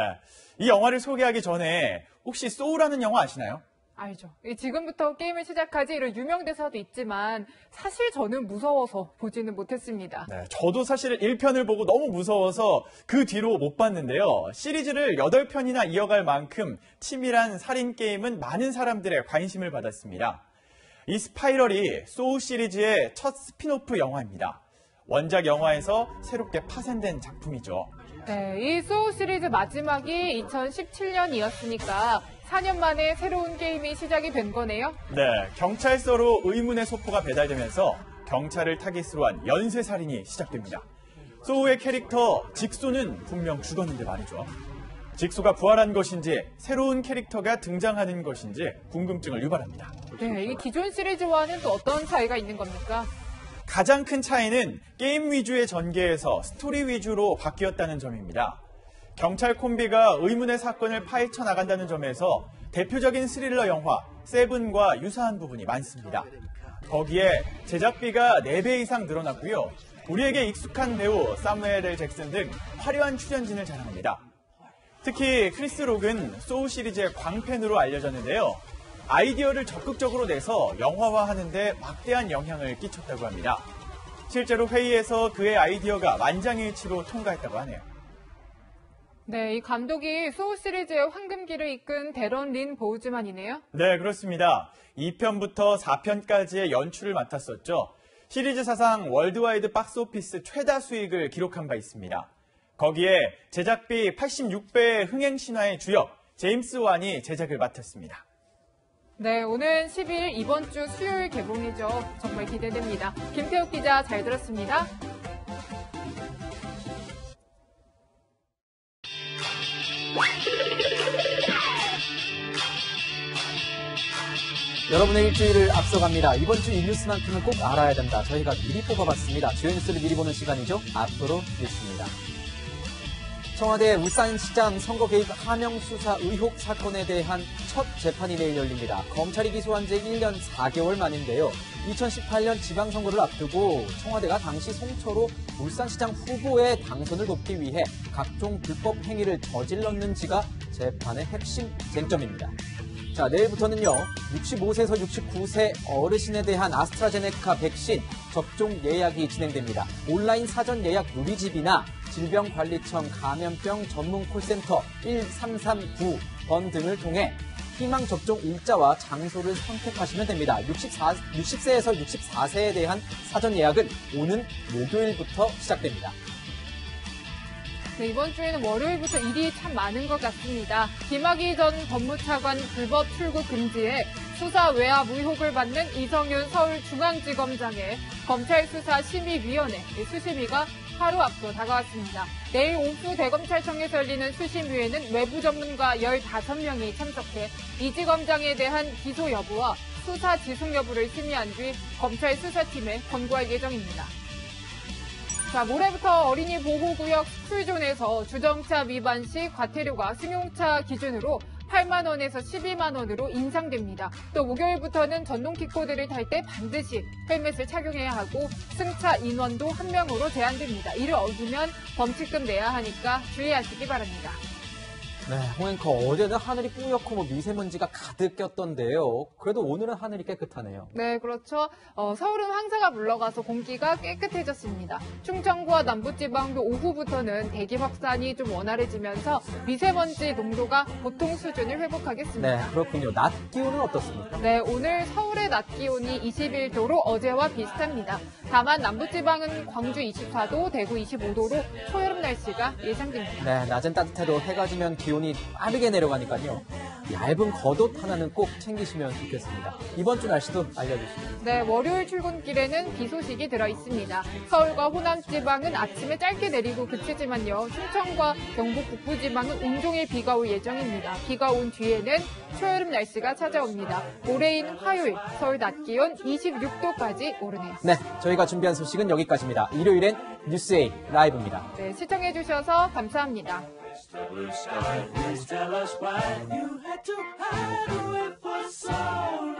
이 영화를 소개하기 전에 혹시 소우라는 영화 아시나요? 알죠. 지금부터 게임을 시작하지 이런 유명 대사도 있지만 사실 저는 무서워서 보지는 못했습니다. 네, 저도 사실 1편을 보고 너무 무서워서 그 뒤로 못 봤는데요. 시리즈를 8편이나 이어갈 만큼 치밀한 살인 게임은 많은 사람들의 관심을 받았습니다. 이 스파이럴이 소우 시리즈의 첫 스핀오프 영화입니다. 원작 영화에서 새롭게 파생된 작품이죠. 네, 이 소우 시리즈 마지막이 2017년이었으니까 4년 만에 새로운 게임이 시작이 된 거네요. 네, 경찰서로 의문의 소포가 배달되면서 경찰을 타깃으로 한 연쇄살인이 시작됩니다. 소우의 캐릭터 직소는 분명 죽었는데 말이죠. 직소가 부활한 것인지 새로운 캐릭터가 등장하는 것인지 궁금증을 유발합니다. 네, 이 기존 시리즈와는 또 어떤 차이가 있는 겁니까? 가장 큰 차이는 게임 위주의 전개에서 스토리 위주로 바뀌었다는 점입니다. 경찰 콤비가 의문의 사건을 파헤쳐 나간다는 점에서 대표적인 스릴러 영화 세븐과 유사한 부분이 많습니다. 거기에 제작비가 4배 이상 늘어났고요. 우리에게 익숙한 배우 사무엘 L. 잭슨 등 화려한 출연진을 자랑합니다. 특히 크리스 록은 소우 시리즈의 광팬으로 알려졌는데요. 아이디어를 적극적으로 내서 영화화하는 데 막대한 영향을 끼쳤다고 합니다. 실제로 회의에서 그의 아이디어가 만장일치로 통과했다고 하네요. 네, 이 감독이 소우 시리즈의 황금기를 이끈 데런 린 보우즈만이네요. 네, 그렇습니다. 2편부터 4편까지의 연출을 맡았었죠. 시리즈 사상 월드와이드 박스오피스 최다 수익을 기록한 바 있습니다. 거기에 제작비 86배의 흥행 신화의 주역 제임스 완이 제작을 맡았습니다. 네, 오는 10일 이번 주 수요일 개봉이죠. 정말 기대됩니다. 김태욱 기자 잘 들었습니다. 여러분의 일주일을 앞서갑니다. 이번 주 이 뉴스만큼은 꼭 알아야 된다. 저희가 미리 뽑아봤습니다. 주요 뉴스를 미리 보는 시간이죠. 앞으로 뉴스입니다. 청와대 울산시장 선거 개입 하명 수사 의혹 사건에 대한 첫 재판이 내일 열립니다. 검찰이 기소한 지 1년 4개월 만인데요. 2018년 지방선거를 앞두고 청와대가 당시 송초로 울산시장 후보의 당선을 돕기 위해 각종 불법 행위를 저질렀는지가 재판의 핵심 쟁점입니다. 자, 내일부터는요, 65세에서 69세 어르신에 대한 아스트라제네카 백신 접종 예약이 진행됩니다. 온라인 사전 예약 누리집이나 질병관리청 감염병 전문 콜센터 1339번 등을 통해 희망 접종 일자와 장소를 선택하시면 됩니다. 60세에서 64세에 대한 사전 예약은 오는 목요일부터 시작됩니다. 네, 이번 주에는 월요일부터 일이 참 많은 것 같습니다. 김학의 전 법무차관 불법 출국 금지에 수사 외압 의혹을 받는 이성윤 서울중앙지검장의 검찰수사심의위원회 수심위가 하루 앞으로 다가왔습니다. 내일 오후 대검찰청에서 열리는 수심위에는 외부 전문가 15명이 참석해 이지검장에 대한 기소 여부와 수사 지속 여부를 심의한 뒤 검찰 수사팀에 권고할 예정입니다. 자, 모레부터 어린이 보호구역 스쿨존에서 주정차 위반 시 과태료가 승용차 기준으로 8만 원에서 12만 원으로 인상됩니다. 또 목요일부터는 전동 킥보드를 탈 때 반드시 헬멧을 착용해야 하고 승차 인원도 1명으로 제한됩니다. 이를 어기면 범칙금 내야 하니까 주의하시기 바랍니다. 네, 홍앵커 어제는 하늘이 뿌옇고 미세먼지가 가득 꼈던데요. 그래도 오늘은 하늘이 깨끗하네요. 네, 그렇죠. 서울은 황사가 물러가서 공기가 깨끗해졌습니다. 충청과 남부지방도 오후부터는 대기 확산이 좀 원활해지면서 미세먼지 농도가 보통 수준을 회복하겠습니다. 네, 그렇군요. 낮 기온은 어떻습니까? 네, 오늘 서울의 낮 기온이 21도로 어제와 비슷합니다. 다만 남부지방은 광주 24도, 대구 25도로 초여름 날씨가 예상됩니다. 네, 낮은 따뜻해도 해가 지면 기온이 빠르게 내려가니까요. 얇은 겉옷 하나는 꼭 챙기시면 좋겠습니다. 이번 주 날씨도 알려주시죠. 네, 월요일 출근길에는 비 소식이 들어있습니다. 서울과 호남 지방은 아침에 짧게 내리고 그치지만요. 충청과 경북 북부지방은 온종일 비가 올 예정입니다. 비가 온 뒤에는 초여름 날씨가 찾아옵니다. 모레인 화요일 서울 낮 기온 26도까지 오르네요. 네, 저희가 준비한 소식은 여기까지입니다. 일요일엔 뉴스A 라이브입니다. 네, 시청해주셔서 감사합니다. Please tell us why you had to hide away for so long.